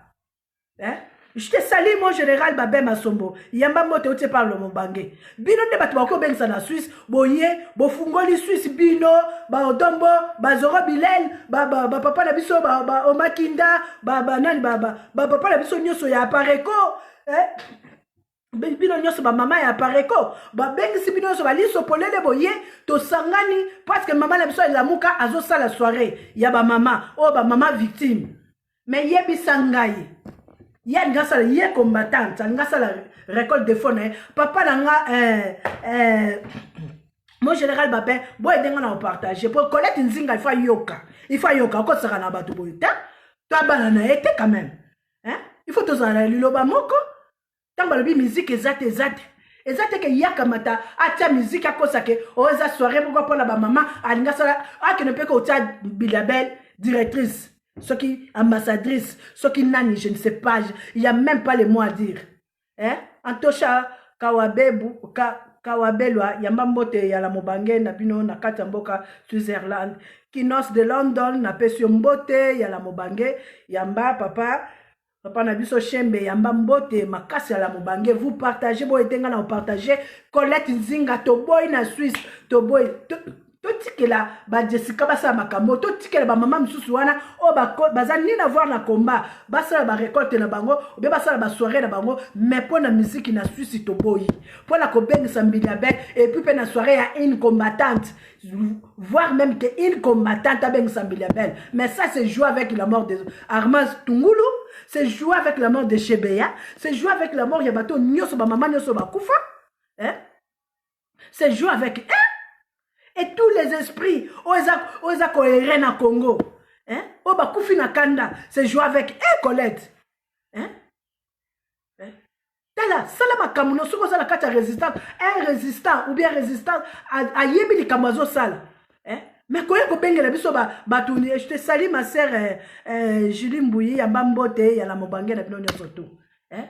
Hein? Je te salue mon général Babé Masombo. Yamba mote ote parle mon bangé. Bino ne batu bako bengsa na Suisse. Boye, bo fungoli Suisse bino, ba odombo, ba zoro bilel, ba papa na biso, ba omakinda, ba nani papa na biso nyoso ya apareko. Hein? Bino nyoso ba mama ya apareko. Ba bengsi bino nyoso ba liso polele boye, to sangani, parce que maman na biso la muka azo sa la soirée. Ya ba mama, oh ba mama victime. Mais yebi sangai. Ya ngasa la ye combattante, ngasa la récolte de fonds. Papa nanga mon général Babé, boy denga na partager pour Colette Nzinga il faut yoka ko saka na batu boyta. Ta banana été quand même. Hein? Il faut tous en liloba moko. Tamba lobi musique ezate que yaka mata atia musique akosake oza soirée pourquoi la ba maman alingasa a que ne peut ko tia bilabel directrice. Ce qui ambassadrice, ce qui nani, je ne sais pas, il n'y a même pas les mots à dire. Hein? Antosha Kawabelwa, Yambambote, Yala Mobange, Nabino, Nakatamboka, Switzerland, Kinos de London, Napesiombote, Yala Mobange, Yamba, papa Nabiso Shembe, Yambambote, Makasi, Yala Mobange, vous partagez, vous êtes en partager, Colette Nzinga, Toboy, na Suisse, Toboy, Totike la ba Jessica basa makambo totike la ba mama msusu wana o ba bazani na voir na combat basa ba récolte na bango ou bien basa ba soirée na bango mais pour la musique na Suisse toboyi pour la kobenga sambila ben et puis pour la soirée à une combattante voire même que une combattante avec sambila ben mais ça c'est jouer avec la mort de Armand Tungulu c'est jouer avec la mort de Chebeya c'est jouer avec la mort ya bato nyoso ba mama nyoso ba kufa hein c'est jouer avec et tous les esprits, oza koere na Congo, hein? Oba kufi na kanda, c'est jouer avec Colette, hein? Tala, salama kamuno, soko sala kata résistant, un résistant ou bien résistant à yebi li kamazo sala, hein? Mais koye ko bengela biso ba tourner, je te salue ma sœur Julie Mbouyi, ya Mbambote, ya la Mobange na bino surtout, hein?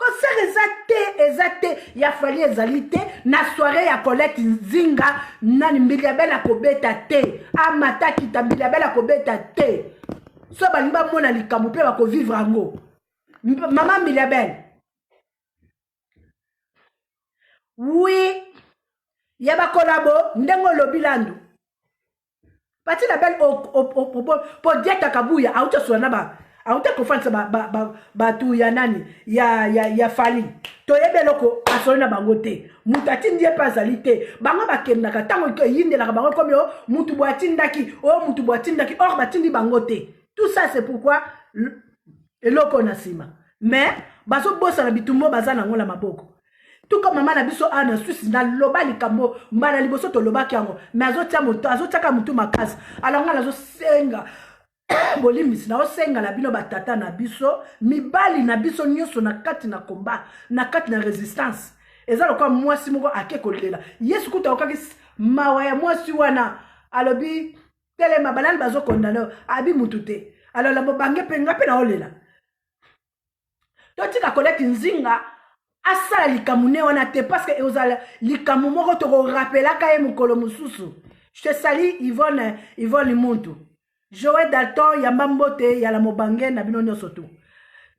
concert ezate ya fali ezali te na soirée ya Colette Nzinga nani Mbiliabel akobeta te amata kita Mbiliabel akobeta te so balimba mona likambo pe bako vivre ango maman Mbiliabel oui ya ba kolabo ndengo lobilandu pati la belle po dieta kabuya auto sona ba auto ko fansa ba tu ya nani ya fali to yebeloko asona bango te mutati ndie pazali te bango bakendaka tango ko yindela bango comme yo mutu boatindaki or batindi bango te tout ça c'est pourquoi eloko na sima mais baso bossa na bitumbo bazana ngola maboko tout comme maman na biso ana Suisse na loba likambo mbana liboso to loba kyango mais azotaka mutu makasi alors nga nazo senga bolimbisi na osenga na bino batata na biso mibali na biso nyonso na kati na combat na kati na résistance eza lokwa mwasi moko ake kolela yesu kuta okaki mawa ya mwasi wana alobi telema balani bazo kondana abi mutu te alors la bobange penga pe na olela totika Colette Nzinga asala likamune wana te parce que ozala likamu moko to rappelaka ye mukolo mususu je te salue Yvonne Muntu Joël Dalton yamba mbote ya la mobange na bino nyonso tu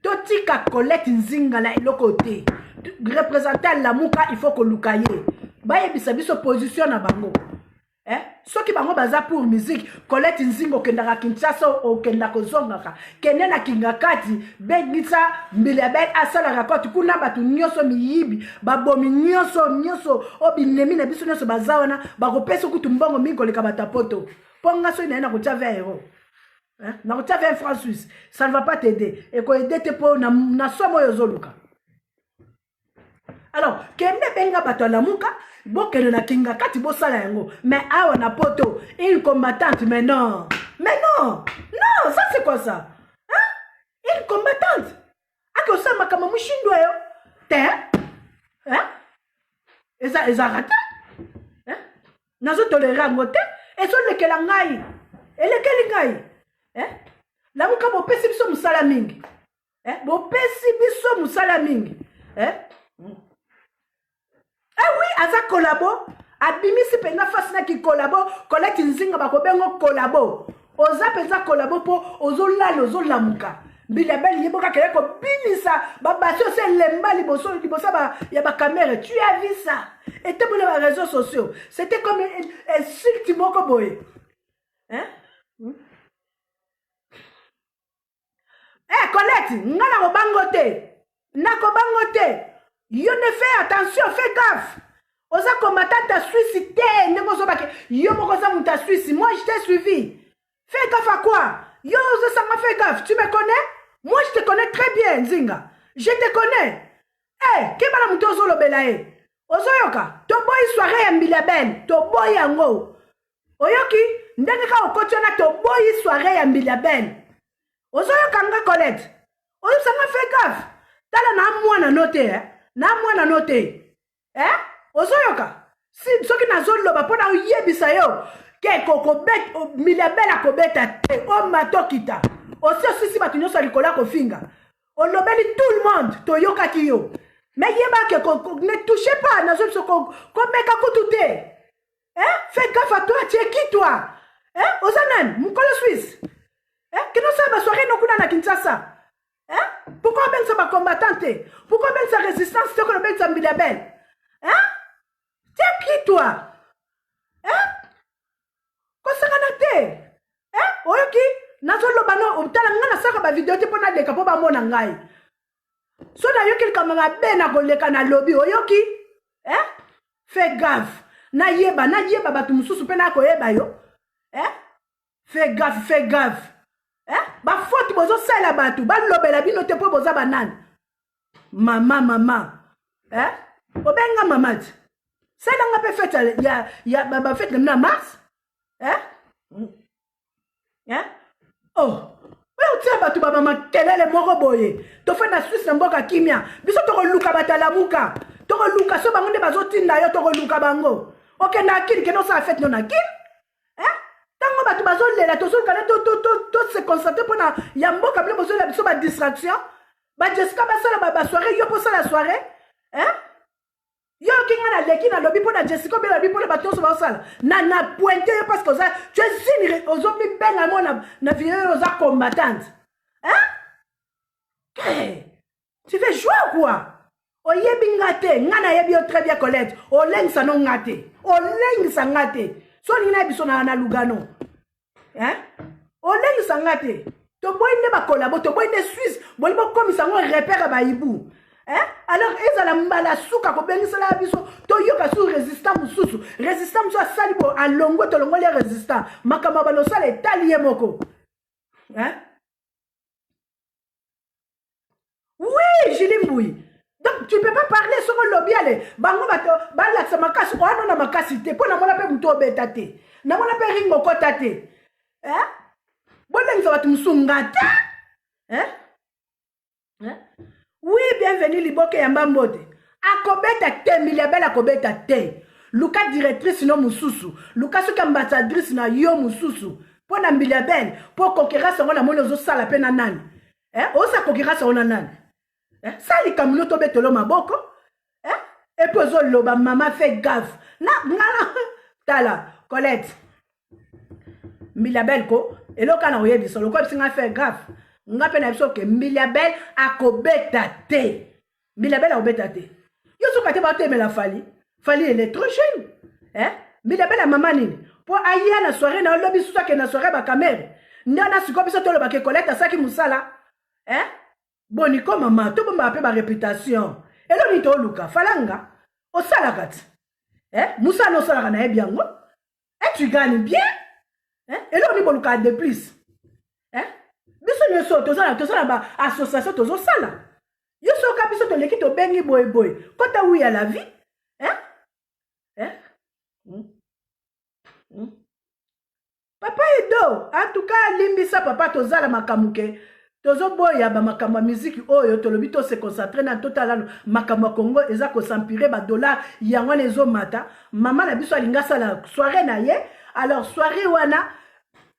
totika Colette Nzinga na eloko te représenter la muka il faut que lukaye ba yebisa biso position na bango soki bango baza pour musique Colette Nzinga okendaka Kinshasa okendaka kozongaka kende na Kingakati bengisa Mbiliabel asala rakoti kuna batu nyonso miyibi babomi nyonso obinemi na biso nyonso bazawana bakopesa kutu mbongo mingi koleka batapoto ponga so na kotia vers na kotia vers francs suisse ça ne va pas t'aider et ko aider te po na somo yozoluka alors kende benga bato la muka bokene na Kingakati bosala yango mais awa na poto une combattante mais non ça c'est quoi ça une combattante ako sama kama mushindo yo te eza rata nazo tolera ngote ezo lekela ngai elekeli ngai la muka bopesi biso musala mingi bopesi biso musala mingi oui, aza collabo, abimisi penga fasina ki collabo, Colette Nzinga bakobengo collabo. Oza penza collabo po ozolala ozolamuka. Mbiliabel yeboka keleko binisa babasi ose lemba liboso ya ba caméra. Tu as vu ça? Et te les réseaux sociaux. C'était comme un insulte moko boy. Colette, ngana ko bangote. Nako bangote. Yo ne fais attention, fais gaffe. Oza combattant ta Suisse, yo mokosa muta Suisse. Moi, je t'ai suivi. Fais gaffe à quoi? Yo, oza sanga, fais gaffe. Tu me connais? Moi, je te connais très bien, Nzinga. Je te connais. Kebala muto ozo lobelae. Ozo yoka. To boy soirée ya Mbiliabel. To boy yango. Oyoki, ndenge ka okotiona to boy soirée ya Mbiliabel. Ozo yoka nga Colette. Ozo sanga, fais gaffe. Tala na mwana note, na mwana note. Ozoyoka. Si soki nazoloba pona uyebisa yo ke kokobet Mbiliabel akobeta te o matokita. Aussi batu nyonso likola ko finga. Olobeli tout le monde to yoka ki yo. Mais yeba ke ne touchez pas nazo biso ko meka kutute. Fais gaffe à toi, tu es qui toi? Ozanan, mukolo Suisse. Que non ça ba soirée no kuna na Kinshasa. Pourquoi ben ça va combattante? Pourquoi ben sa résistance c'est que ben ça Mbiliabel? T'es qui toi? Quoi ça ganate? Oyoki, nazolo bano obtala ngana saka ba vidéo te pona leka po ba mona ngai. So na yoki le kamera bena koleka na lobby oyoki? Fais gaffe. Na yeba batu mususu pe na koyeba yo. Fais gaffe. Ba faute bozo sala batu ba lobela bino te po boza banane. Mama. Obenga mamati. Sala nga pe fete ya ba fete na mars. Oh. Oyo tia batu ba mama kelele moko boye. To fe na Suisse na mboka kimia. Biso to ko luka batalamuka. To ko luka so bango nde bazotinda yo to ko luka bango. Okay na kili ke no sa fete no na kili. Tango batu bazolela to se concentrer pona ya mboka bile bozolela biso ba distraction. Ba Jessica basala ba soirée yo pour ça la soirée hein yo kinga na leki na lobby pour na Jessica be lobby pour le bateau sur basala na pointé parce que ça tu es signé aux hommes benga mo na vieux aux combattantes hein tu fais jouer quoi oyebi ngate ngana yebi très bien Colette olengisa no ngate olengisa ngate so nina biso na lugano hein olengisa ngate to boyne ba collabo to boyne Suisse boyne comme ça on repère ba ibu hein alors ezala mbala suka ko bengisa la biso to yoka sur résistant mususu résistant so sali bo alongo to longo les résistant makama ba no sala italie moko hein oui Jilimboui. Donc tu peux pas parler sur le lobby allez bango bato balaksa makasi ono na makasi te pona mona pe muto betate na mona pe ringo kotate hein bolengisa batu musungata hein hein oui bienvenue liboke ya mbambote akobeta te milebela akobeta te luka directrice no mususu luka soki ambassadrice na yo mususu pona milebele po concurrence ngo na mona zo sala pe na nani hein osa concurrence ngo na nani sali kamulo to betolo maboko et puis loba maman fait gaffe na tala Colette Milabel ko eloka na oyebi solo ko singa fait gaffe nga pe na biso ke Milabel akobeta te Milabel akobeta te yo so kate ba te me la fali elle est trop jeune Milabel a maman nini po aya na soirée na lobi susa ke na soirée ba camera ndana siko biso to loba ke Colette asaki musala Boniko maman, tout le monde a ma réputation. Et là, on est Luka, Falanga, au salagat. Moussa no salagana bien. Et tu gagnes bien. Et là, on est Luka de plus. Biso nyoso, tozala ba association tozo sala. Yo so ka biso to leki to bengi boy boy. Kota oui à la vie. Papa Edo, en tout cas, limbisa papa tozala makamuke. Tozo boya ba makambo musique oyo tolobi to se concentrer na total makambo Congo eza ko s'empirer ba dollar yango lezo mata mama na biso alinga sala soirée na ye alors soirée wana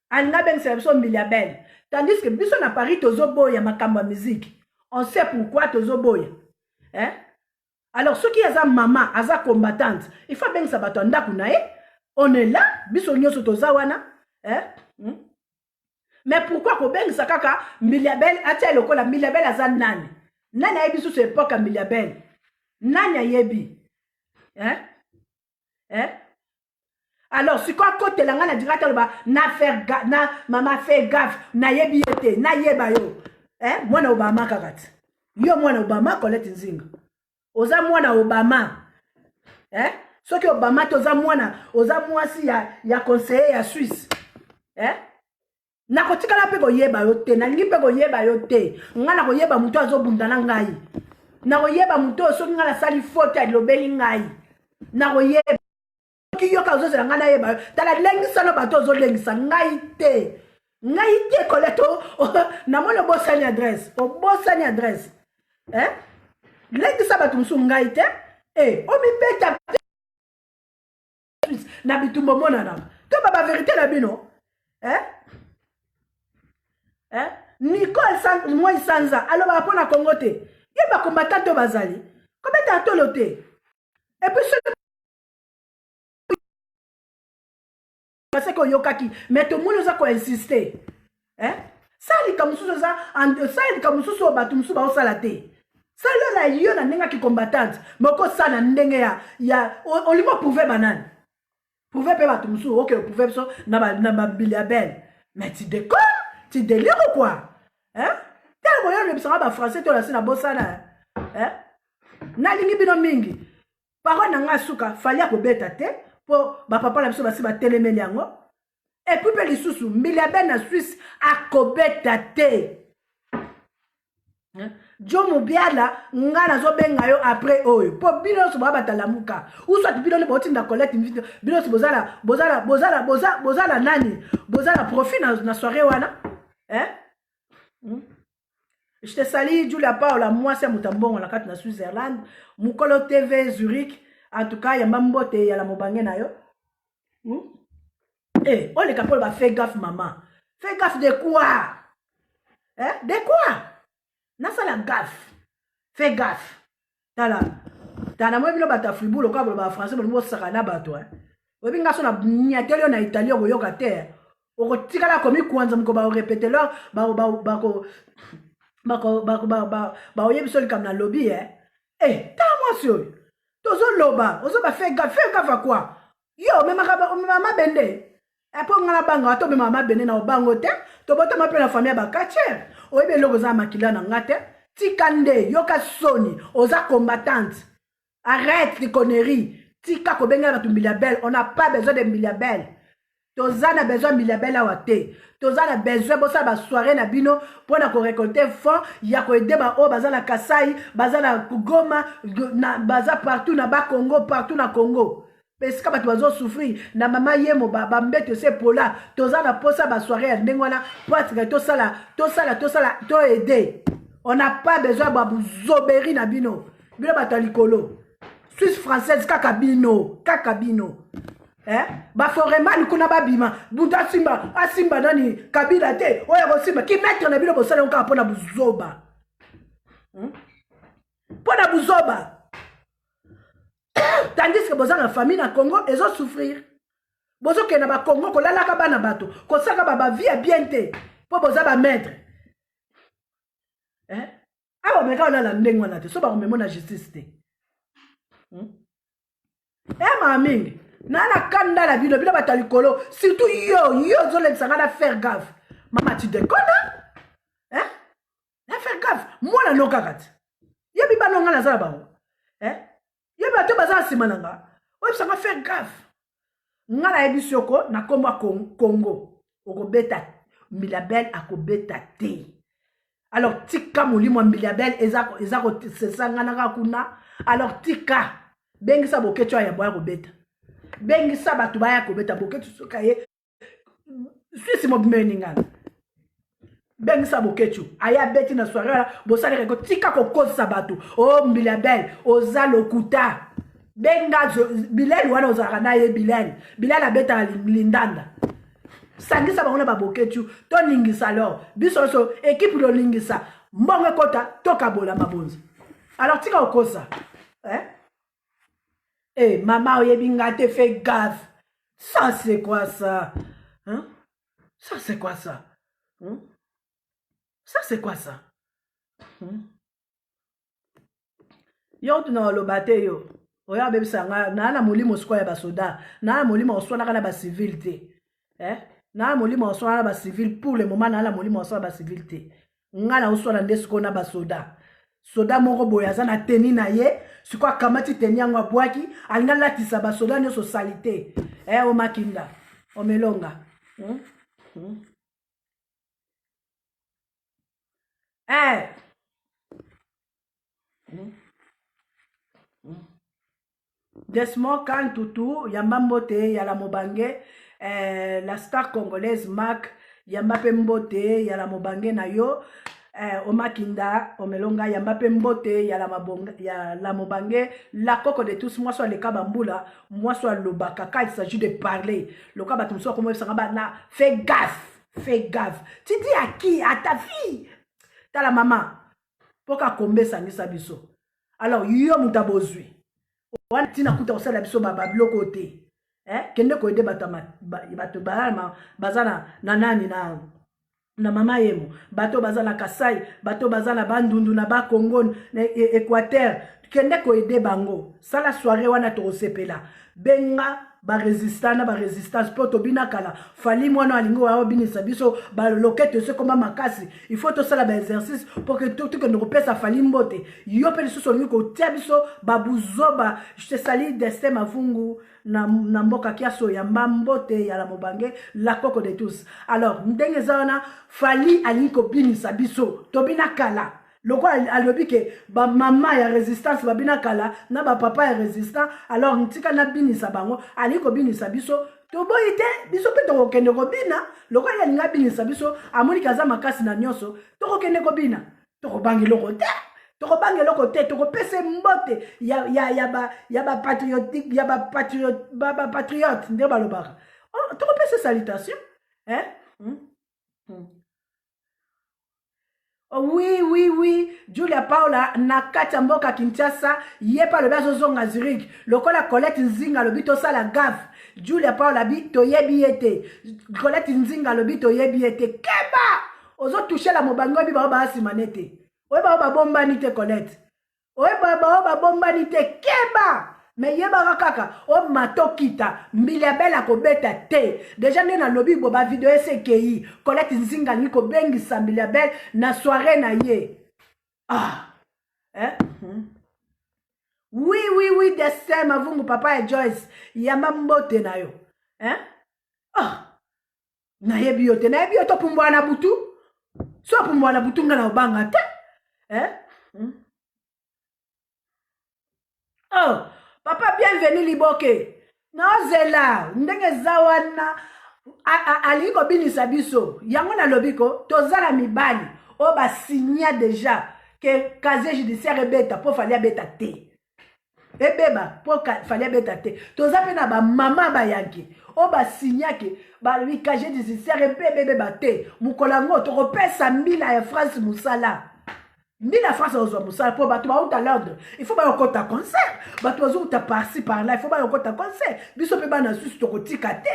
alinga ben service Milabel tandis que biso na Paris tozo boya makambo musique on sait pourquoi tozo boya alors ceux qui aza mama aza combattante il faut ben sabato ndaku na ye on est là biso nyoso toza wana mais pourquoi ko bengi sakaka Milabel atia lokola Milabel aza nani nani ayebi sous époque Milabel nani ayebi alors si quoi côté la ngana directeur ba na faire na mama fait gaffe na yebi ete na yeba yo mwana Obama kakati yo mwana Obama Colette Nzinga oza mwana Obama soki Obama toza mwana oza mwasi ya conseiller ya Suisse nakotikala pe koyeba yo te nalingi pe koyeba yo te nga na koyeba muto azobunda na ngai na koyeba muto soki nga na sali faute ya lobeli ngai na koyeba ki yo ka ozozela nga na yeba tala lengisa no bato ozolengisa ngai te Colette na mona bosani adresse lengisa bato musu ngai te omipeta na bitumbo monana to baba vérité na bino Nicole moi sanza alors va pour na Congo te il va combattre to bazali combattre to lote et puis parce que yokaki mais tout le monde a ko insister sali kamususu za sali kamususu batu musu ba osala te sali la yo na ndenge ki combattante moko sana ndenge ya olimo prouver banane prouver pe batu musu OK prouver so na ba Milabel mais tu déconnes. Tu délires ou quoi? Tel moyen le sera français to la sina bosana. Na lingi bino mingi. Parole na nga suka fallait ko beta te po ba papa la biso basi ba telemeli yango. Et puis pe lisusu Milabel na Suisse akobeta te. Jo mobiala nga na zo benga yo après oyo. Po bino so ba batalamuka. Ou soit bino le boti na Colette bino so bozala nani? Bozala profit na soirée wana. Je te salue, Julia Paola, moi c'est Moutambon, on a quatre na Switzerland, Moukolo TV, Zurich, en tout cas, il y a Mambote, il y a la Mobangue na yo. On est capable de faire gaffe, maman. Fais gaffe de quoi? De quoi? Nasa la gaffe. Fais gaffe. Tala. Tala moi bino bata fribourg le quoi ba français bo sakana bato hein. Obi ngaso na nyatelo na italien ko yoka te. Oko tikala komi kwanza mko ba répéter leur ba oyebiso likam na lobby hein. Eh, ta moi sur. Tozo loba, ozo ba fais gaffe à quoi? Yo même mama bende. Apo ngala banga to mama bende na obango te. To bota ma pe la famille ba kacher. Oyebe loko za makila na ngate. Tikande yoka soni, oza combattante. Arrête les conneries. Tika kobenga batu milliabel, on n'a pas besoin de milliabel. Toza na besoin milliabel à wate. Toza na besoin bosa ba soirée na bino pour na ko récolter fonds, ya ko aider ba o baza na Kasai, baza na Goma, na baza partout na ba Congo, partout na Congo. Parce que batu bazo souffrir na mama yemo ba mbete se pola, toza na posa ba soirée ndengwana, parce to sala to aider. On n'a pas besoin de zoberi na bino. Bino batalikolo. Suisse française kakabino. Eh? Ba foreman kuna babima. Bunda simba. Asimba nani kabila te. Oya ko simba. Ki mettre na bino bosala nka pona buzoba. Pona buzoba. Tandis que boza na famille na Congo, ils ont souffrir. Bozo ke na ba Congo ko lala ka bana bato. Ko saka ba vie bien te. Po boza ba maître. Eh? Ah, mais quand on a la ndenge na te, so ba ko na justice te. Eh mami, na kanda la bino batalikolo, surtout yo zo le sanga na faire gaffe. Mama tu déconnes? Hein? Na faire gaffe. Moi na no kakati. Yebi ba no nga na zala ba. Eh? Yebi ato baza simananga. Oyo sanga faire gaffe. Nga na ebisoko na komba Congo. Okobeta milabel akobeta te. Alors tika molimo milabel ezako sesanga na kuna. Alors tika bengisa bokecho ya boya kobeta. Bengisa batu baya kobeta bokecho sokaye. Suisse mo bmeningana. Bengisa bokecho aya beti na soirée bosale reko tika kokosa batu. Oh milabel oza lokuta. Benga Bilal wana ozaka na ye Bilal abeta lindanda. Sangisa bango na babokechu to ningisa alors biso so équipe lo ningisa mbongo kota toka bola mabonza. Alors tika okosa maman oyebinga te fait gaffe. Ça c'est quoi ça? Hein? Ça c'est quoi ça? Ça c'est quoi ça? Yo tuna lobate yo. Oya bebisa nga na molimo siko ya basoda. Na molimo oswana kana ba civil te. Na molimo oswana ba civil pour le moment na molimo oswana ba civil te. Nga na oswana ndesiko na basoda. Soda moko boyaza na teni na ye, siko kamati teni yango abwaki, alinga latisa basoda nyoso salite. O makinda, o melonga. Desmond Kantutu, Yambambote, Yala Mobange, la star congolaise Mac, Yambape Mbote, Yala Mobange na yo, Omakinda, Omelonga, Yambape Mbote, Yala Mobange, la coco de tous, moi soit le Kabambula, moi soit le Bakaka, il s'agit de parler. Le Kabatum soit comme ça, fais gaffe, fais gaffe. Tu dis à qui? À ta fille. T'as la maman. Pour qu'à combler ça, ça biso. Alors, yo mutabozui. Wana tina kuta osala biso babiloko te. Kende ko ede bato balama bazana na nani na mama yemo. Bato bazana Kasai, bato bazana Bandundu na ba Congo na Équateur. Kende ko ede bango. Sala soirée wana to sepela. Benga ba résistance pour tobina kala. Fali mwana alingo wa binisa biso ba loquette ce comme makasi. Il faut to sala ba exercice pour que tout que nous pesa fali mbote. Yo pe biso so ko tia biso ba buzoba. Je te sali destin mafungu na mboka kiaso ya mambote ya la mobange la coco de tous. Alors ndenge zana fali alingo binisa biso tobina kala. Loko alobi ke ba mama ya résistance ba bina kala na ba papa ya résistant alors ntika na binisa bango ali ko binisa biso to boyite biso pe to kende ko bina loko ya linga binisa biso amoni kaza makasi na nyoso to ko kende ko bina to ko bangi loko te to ko bangi loko te to ko pese mbote ya ba patriotique ya ba patriote nde ba lobaka to ko pese salutation Oui, oui, oui. Julia Paula, nakati mboka Kinshasa, yepa le bazo zonga Zurich. Lokola Colette Nzinga, le bito sa la gaffe. Julia Paula, bito yebi ete. Colette Nzinga, le bito yebi ete. Keba! Ozo touché la mobango, bi ba oba asimanete. Oba oba bomba nite Colette. Oba bomba nite. Keba! Mais yeba kaka, o mato kita, miliabela ko beta te. Déjà né na lobby boba vidéo SKI, Colette Nzinga ni ko bengi sa miliabel na soirée na ye. Ah. Hein? Oui, oui, oui, destin mavungu papa et Joyce, yamba mbote na yo. Hein? Ah. Na yebi yote, na yebi yote pumbwa na butu. So pumbwa na butu nga na obanga te. Hein? Oh. Papa, bienvenue Liboke. Nozela, ndenge zawana aliko binisa biso. Yango na lobiko, tozala mibali. Oba signa déjà que casier judiciaire beta pour fallait beta te. Ebeba pour fallait beta te. Tozape na ba mama ba yanki. Oba signa que ba lui casier judiciaire bebe te. Mukolango to repesa 1000 ya France musala. Ni la France a besoin pour battre à l'ordre. Il faut pas encore ta concert. Battre ta par-ci par-là. Il faut pas encore ta concert. Biso pe bana sus to kotikate.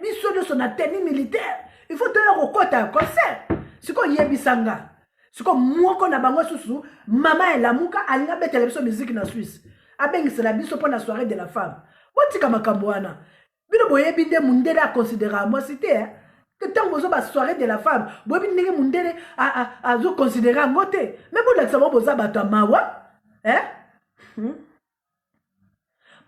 Biso de son tenue militaire. Il faut te leur encore ta concert. Ce qu'on y est bisanga. Ce qu'on moi qu'on a bango susu. Maman et la mouka alinga be télévision musique na Suisse. Abengi c'est la biso pour la soirée de la femme. Watika makamboana. Bino boye binde mundele à considérer à moi c'était que tant que vous avez soirée de la femme, vous avez dit à vous considérer en côté. Mais vous l'avez savez, vous avez dit mawa. Hein?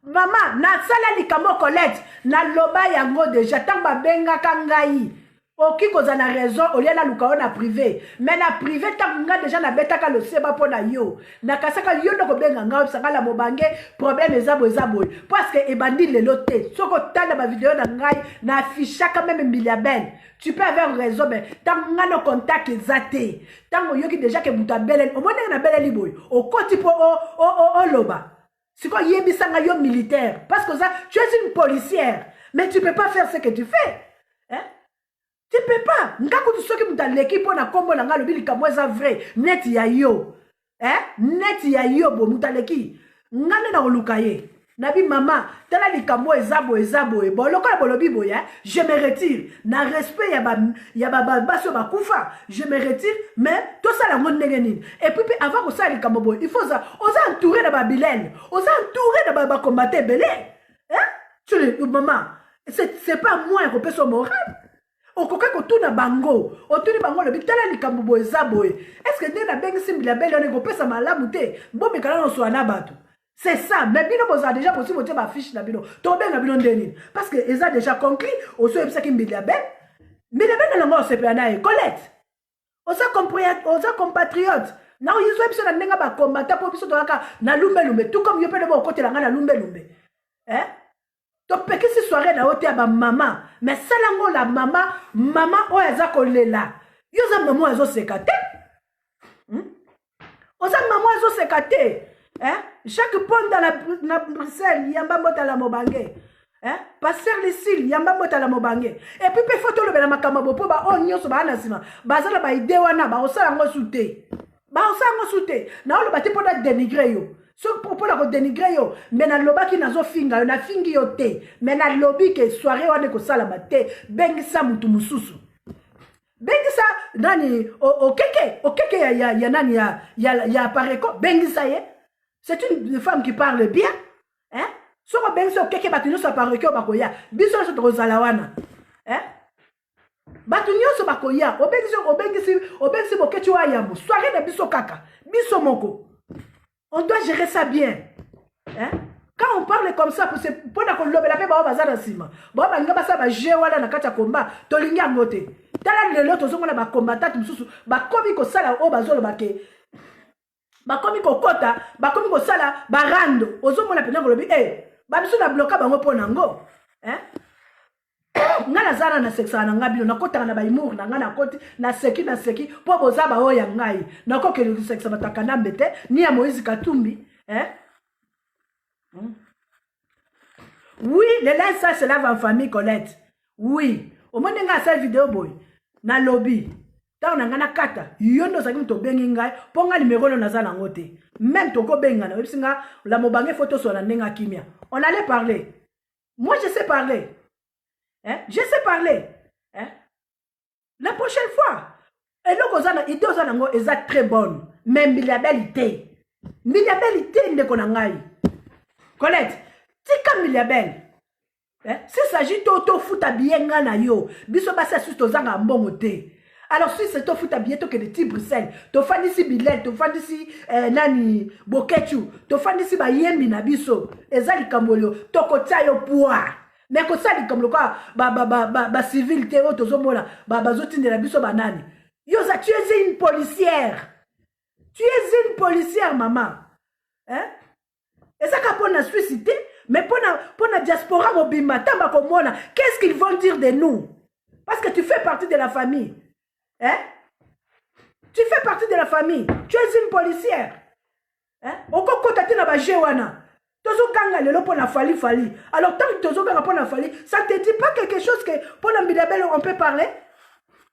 Maman, na sala likamo Colette, na loba yango déjà, tant que benga kangai. Oki koza na raison, au lieu na lukao na privé. Mais na privé, tant que déjà na betaka le seba po na yo. Na kasaka yo no ko benga nga, saka la mobange, problème ezabo. Parce que ebandi le loté. Soko tala ma vidéo na ngai, na afficha quand même miliabel. Tu peux avoir raison, mais tant que no contact ezate. Tant que yo ki déjà ke buta belen, au moins na belen liboy. Au koti po o loba. C'est quoi yebisanga yo militaire? Parce que ça, tu es une policière. Mais tu peux pas faire ce que tu fais. Hein? Tu peux pas. Ngako tu soki muta l'équipe na kombo na nga lobili kamweza vrai. Net ya yo. Hein? Net ya yo bo muta leki. Ngane na olukaye. Nabi mama, tala likambo ezabo. Bon lokola bolobi boya, je me retire. Na respect ya ba baso ba kufa. Je me retire, mais tout ça la monde ngenine. Et puis avant que ça likambo boy, il faut ça. Osa entourer de ba bilène. Osa entourer de ba combattre belé. Hein? Tu le maman, c'est pas moi qui peut son moral. Okoka kotuna bango, otuni bango le bitala likambo boy zaboy. Est-ce que na bengi simbi la belle on ko pesa malamu te? Bon me kala no so na bato. C'est ça, mais bino boza déjà possible te ba fiche na bino. To benga bino ndeni parce que ils a déjà conclu au so epsa kimbi la belle. Mais la belle na ngo se pe na Colette. Osa compatriote. Na yizo epsa na ndenga ba combattre po biso to aka na lumbe tout comme yo pe bo côté la nga na lumbe. Hein? Donc, parce que soirée na ote ba maman, mais salango la maman o eza kolela. Yo za maman ezo sekate. Oza maman ezo sekate. Hein? Chaque pont dans la Bruxelles, yamba mota la mobange. Hein? Passer les cils, yamba mota la mobange. Et puis pe photo le bela makamabo po ba on nyoso ba na sima. Bazala ba ide wana ba osala ngo soute. Ba osala ngo soute. Na o le bati po da dénigrer yo. So pour la dénigrer yo, mais na loba ki nazo finga, na fingi yo te, mais na lobi ke soirée wane ko sala ba te, bengi sa mutu mususu. Bengi sa nani o keke ya nani ya pareko, bengi sa ye. C'est une femme qui parle bien, hein? So ko bengi sa o keke batu nyoso pareko bakoya, biso so to zala wana. Hein? Batu nyoso bakoya, obengi si bokechi wa yambo, soirée na biso kaka, biso moko. On doit gérer ça bien. Hein? Quand on parle comme ça, pour la paix, on va faire sima. Bon, on va faire gérer na kacha combat. Tolingi angote. Tala le lot, on va combattre tout sous. Ba komi ko sala o bazolo bake. Ba komi ko kota, ba komi ko sala barando. Ozo mona pena ko lobi ba biso na bloka bango ponango. Hein? Ngana zana na sexa na ngabilo na kota na ba imur na ngana koti na seki po boza ba oya ngai na ko ke le sexa bataka na mbete ni ya Moïse Katumbi hein. Oui, le linge ça se lave en famille Colette. Oui, au moins nga sa vidéo boy na lobby tant nangana kata yondo zaki mto bengi ngai ponga numéro na za nango te même toko benga na bisinga la mobange photo sur la nenga kimia on allait parler moi je sais parler hein je sais parler hein la prochaine fois et donc ozana idée ozana ngo eza très bonne mais miliabelité ndeko na ngai Colette tika miliabel s'il s'agit de futa bienga na yo biso basa su tozanga mbongo te. Alors si c'est to futa bien to que de ti Bruxelles to fandisi billet to fandisi nani bokechu to fandisi ba yembi na biso ezali kambolio to kotia yo poa mais ko sali comme le quoi ba civil te o tozomona ba zotindela biso banani yo za tu es une policière maman hein et ça kapona suicide mais pour la diaspora mobimba tamba komona qu'est-ce qu'ils vont dire de nous parce que tu fais partie de la famille. Hein? Tu fais partie de la famille. Tu es une policière. Hein? Oko kotati na ba jewana. Tozo kanga lelo pona fali. Alors tant que tozo kanga pona fali, ça te dit pas quelque chose que pona mbidabel on peut parler?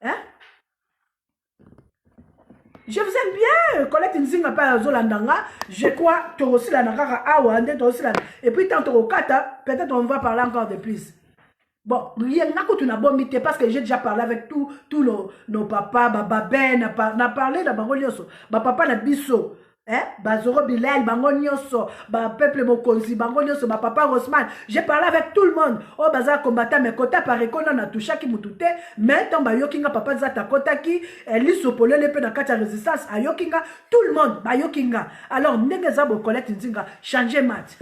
Hein? Je vous aime bien, Colette Nzinga pa Zolandanga. Je crois que aussi la nakara awa ande to aussi la. Et puis tant to kata, peut-être on va parler encore de plus. Bon, rien n'a que tu n'as bon mité parce que j'ai déjà parlé avec tous nos papas, Ben, n'a parlé de Bangonioso, papa na biso, hein, Bazoro Bilal, Bangonioso, peuple Mokonzi, Bangonioso, papa Rosman. J'ai parlé avec tout le monde. Oh, bazar combattant, mais kota par école, on a touché qui moutouté, mais tant Bayokinga, papa Zata Kotaki, l'isopole, les peu dans la résistance, à Yokinga, tout le monde, Bayokinga. Alors, Negazabo Colette Nzinga, changer mat.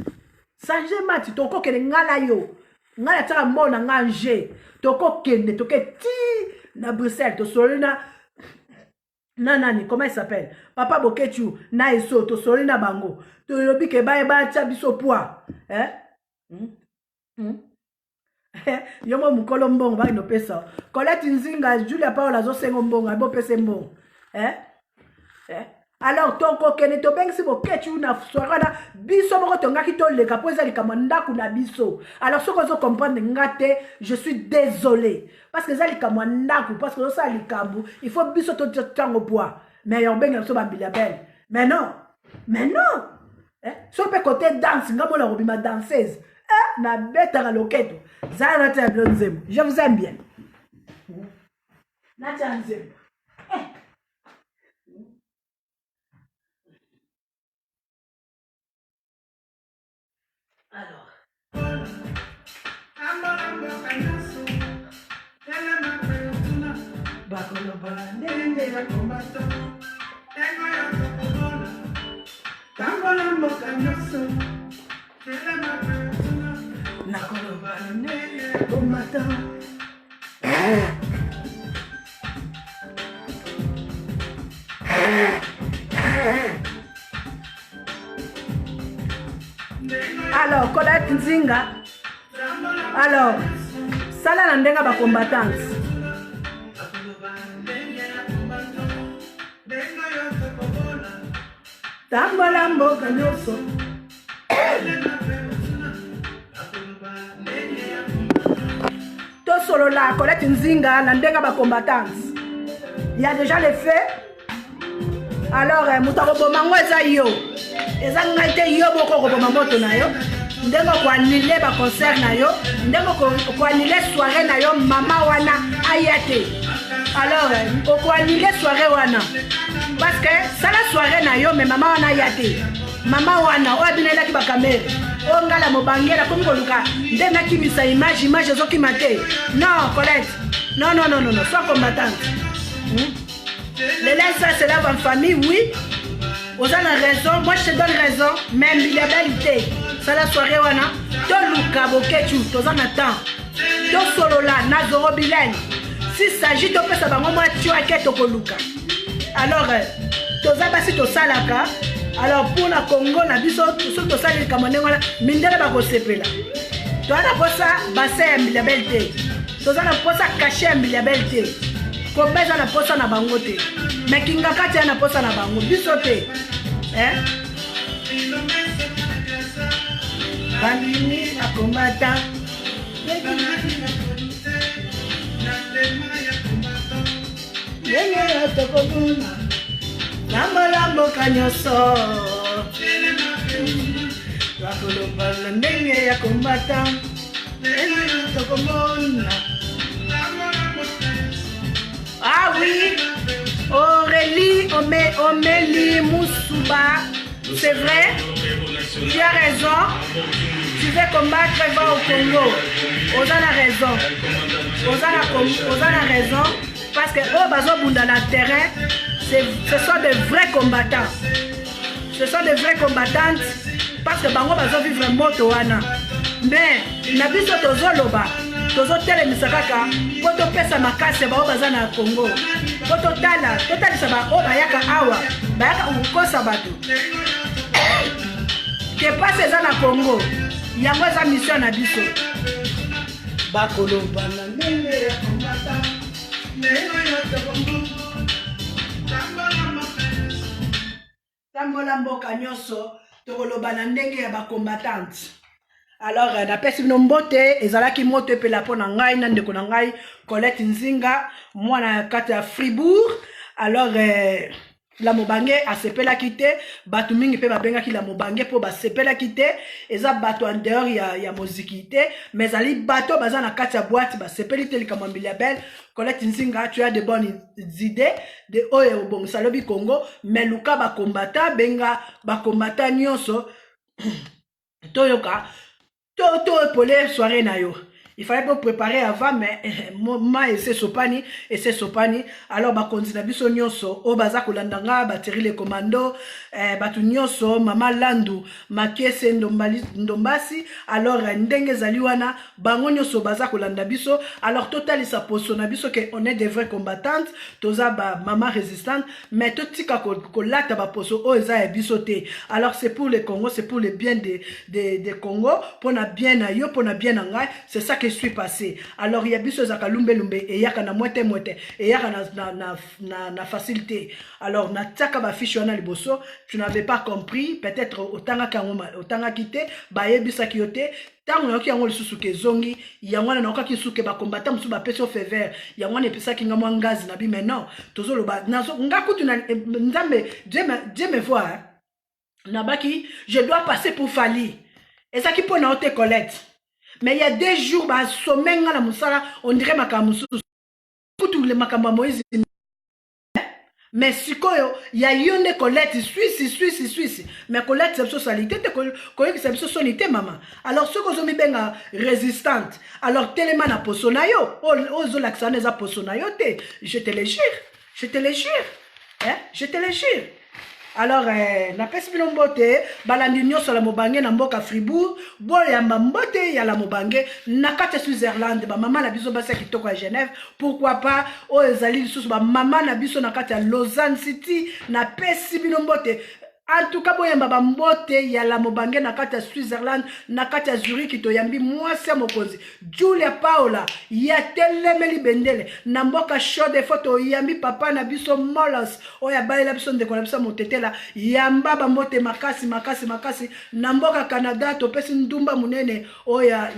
Changer mat, ton coq est ngalayo. Nga tara mona nganje toko kende toke ti na Bruxelles to solina nani comment il s'appelle papa Bokechu na eso to solina bango to lobi ke ba tia biso poa hein yomo mukolo mbongo ba no pesa Colette Nzinga Julia Paola zo sengo mbongo bo pesa mbongo hein alors toko kene to bengsi Bokechu na soirana biso moko tonga ki to le kapoza li kamanda kuna biso. Alors ce qu'on veut comprendre ngate, je suis désolé parce que ça li kamanda ku parce que ça li kambu, il faut biso to tango bois. Mais on benga so ba bilabel. Mais non. So pe côté danse ngamo la robima danseuse. Na beta la loketo. Ça na ta blonzem. Je vous aime bien. Na tanzem. Alors. Alors, Colette Nzinga. Alors, ça là, on a des combattants. Tambola mboka nyoso. To solo là, Colette Nzinga, on a des combattants. Il y a déjà les faits. Alors, Moutaro Mango eza yo. Eza ngaite yo boko ko mamoto na yo. Ndemo ko annuler ba concert na yo. Ndemo ko annuler soirée na yo mama wana ayate. Alors, ko annuler soirée wana. Parce que ça la soirée na yo mais mama wana ayate. Mama wana o abinela ki ba kamera. O ngala mobangela komi ko luka. Ndenga ki misa image zo ki mate. Non, Colette. Non, sois combattante. Les laisses c'est là en famille, oui. Vous avez raison, moi je te donne raison, mais il y a belle ça la soirée, wana. To luka bokechu, to en attend. To solo là, nazoro bilen. S'il s'agit de faire ça, moi tu as qu'à to luka. Alors, to zabasi to salaka. Alors pour la Congo, na biso, tout to sali kamone wana, mindele ba ko sepela. To ana posa bassin il y a belle té. To ana posa caché il y a belle té. Kombeza na posa na bango te. Mais kinga kati na posa na bango biso te. Hein? Bandini na combattant. ndenge tokomona nambola mboka nyonso bakoloba ndenge ya kombata ndenge tokomona. Ah oui, Aurélie Omélie Moussouba, c'est vrai, tu as raison. Tu veux combattre, va au Congo. On a raison. On a raison. Parce que au bazo bunda na terrain, ce sont de vrais combattants. Ce sont de vrais combattantes. Parce que bango bazo vivre moto wana. Mais nabiso tozo loba. Tozo tele misakaka. Poto pesa makase ba baza na Congo. Poto tala saba o bayaka awa. Bayaka ukosa bato. Que passe ça na Congo. Yango za mission na biso. Bakolo bana ndenge ya komata. Tambola mboka nyonso tokoloba na ndenge ya bakombatante. Alors napesi bino mbote ezalaki moto epela mpo na ngai na ndeko na ngai Colette Nzinga mwana kati ya Fribourg. Alors la mobange asepelaki te bato mingi pe babengaki la mobange po basepelaki te eza bato en dehors ya moziki te mais ezali bato baza na kati ya boîte basepeli te likambo mbili ya belle. Colette Nzinga, tu as de bonnes idées de oyo obongisa lobi Congo mais luka bakombata benga bakombata nyonso toyoka to epole soirée na yo. Il fallait pas préparer avant, mais moi et c'est Sopani. Alors, bah, continue biso nyonso, o baza kolandanga, bateri les commandos, batu nyonso, mama landu, makiese ndombasi. Alors, ndenge zaliwana, bango nyonso baza kolanda biso. Alors, total sa poso na biso que on est des vrais combattantes, toza ba mama résistante, mais tout tika kolata ba poso o eza e biso te. Alors, c'est pour le Congo, c'est pour le bien des Congo, pour na bien na yo, pour na bien na ngai, c'est ça que je suis passé. Alors il y a biso zaka lumbe et yaka na moite et yaka na facilité. Alors na taka ba fiche wana liboso, tu n'avais pas compris, peut-être otanga quitté, ba yebisa kiote. Tant on a qui a lisusu ke zongi, yango na oka ki suke ba combattant musu ba peso fever, yango na pesa ki ngamo ngazi na bi mais non, tozolo ba nazo ngakutu na nzambe, Dieu me voit. Nabaki, je dois passer pour Fali. Et ça qui peut na ote Colette. Mais il y a des jours, bah, sommenga la moussala, on dirait makamusu. Tout le makamba Moïse. Mais si il y a une Colette, Suisse. Mais Colette, c'est socialité, Colette, c'est socialité, maman. Alors, ceux qui ont mis bien résistante, alors, tellement na posonayo, oh, l'accent est à posonayo, je te le jure. Hein? Je te le jure. Alors, na pesi bino mbote, balandi nyonso la mobange na mboka Fribourg, boya mbote ya la mobange, na kati Switzerland, ba mama na biso basa kitoko ya Genève, pourquoi pas, o ezali lisusu ba mama na biso na kati ya Lausanne City, na pesi bino mbote. En tout cas, boya mbaba mbote ya la mobange na kati ya Switzerland, na kati ya Zurich to yambi mwasi ya mokonzi. Julia Paola, ya telemeli bendele, na mboka show de photo yambi papa na biso Molos, oya bale la biso ndeko na biso motetela, yamba ba mbote makasi, na mboka Canada to pesi ndumba munene, oya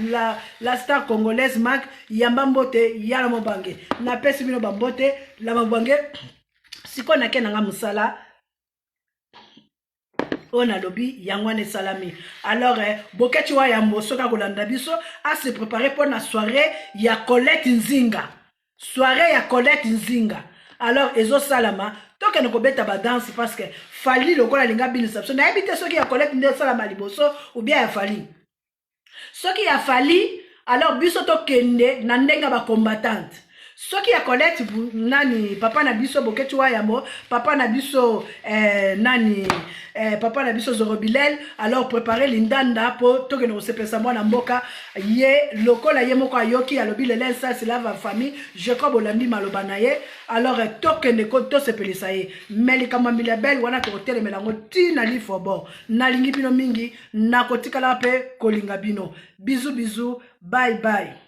la star congolaise Mac, yamba mbote ya la mobange. Na pesi bino ba mbote, la mobange, siko na kenanga musala, on a lobby yangwane salami. Alors Bokechi wa yambo soka kolanda biso a se préparer pour la soirée ya Colette Nzinga. Soirée ya Colette Nzinga. Alors ezo salama toke ne kobeta ba danse parce que Fali lokola linga binisa. So na habite soki ya Colette Nzinga salama liboso ou bien ya Fali. Soki ya Fali alors biso to kende na ndenga ba combattante. Soki ya Colette nani papa na biso Bokechi wa yambo papa na biso papa na biso Zorobilel alors préparer l'indanda pour toke no sepesa mwana mboka ye lokola ye moko ayoki alobi lelen ça c'est la famille Jacob Olandi maloba na ye alors toke ne ko to sepelisa ye meli kama milabel wana to hotel melango tina li fobo na lingi bino mingi na kotikala pe kolinga bino bisous bye bye.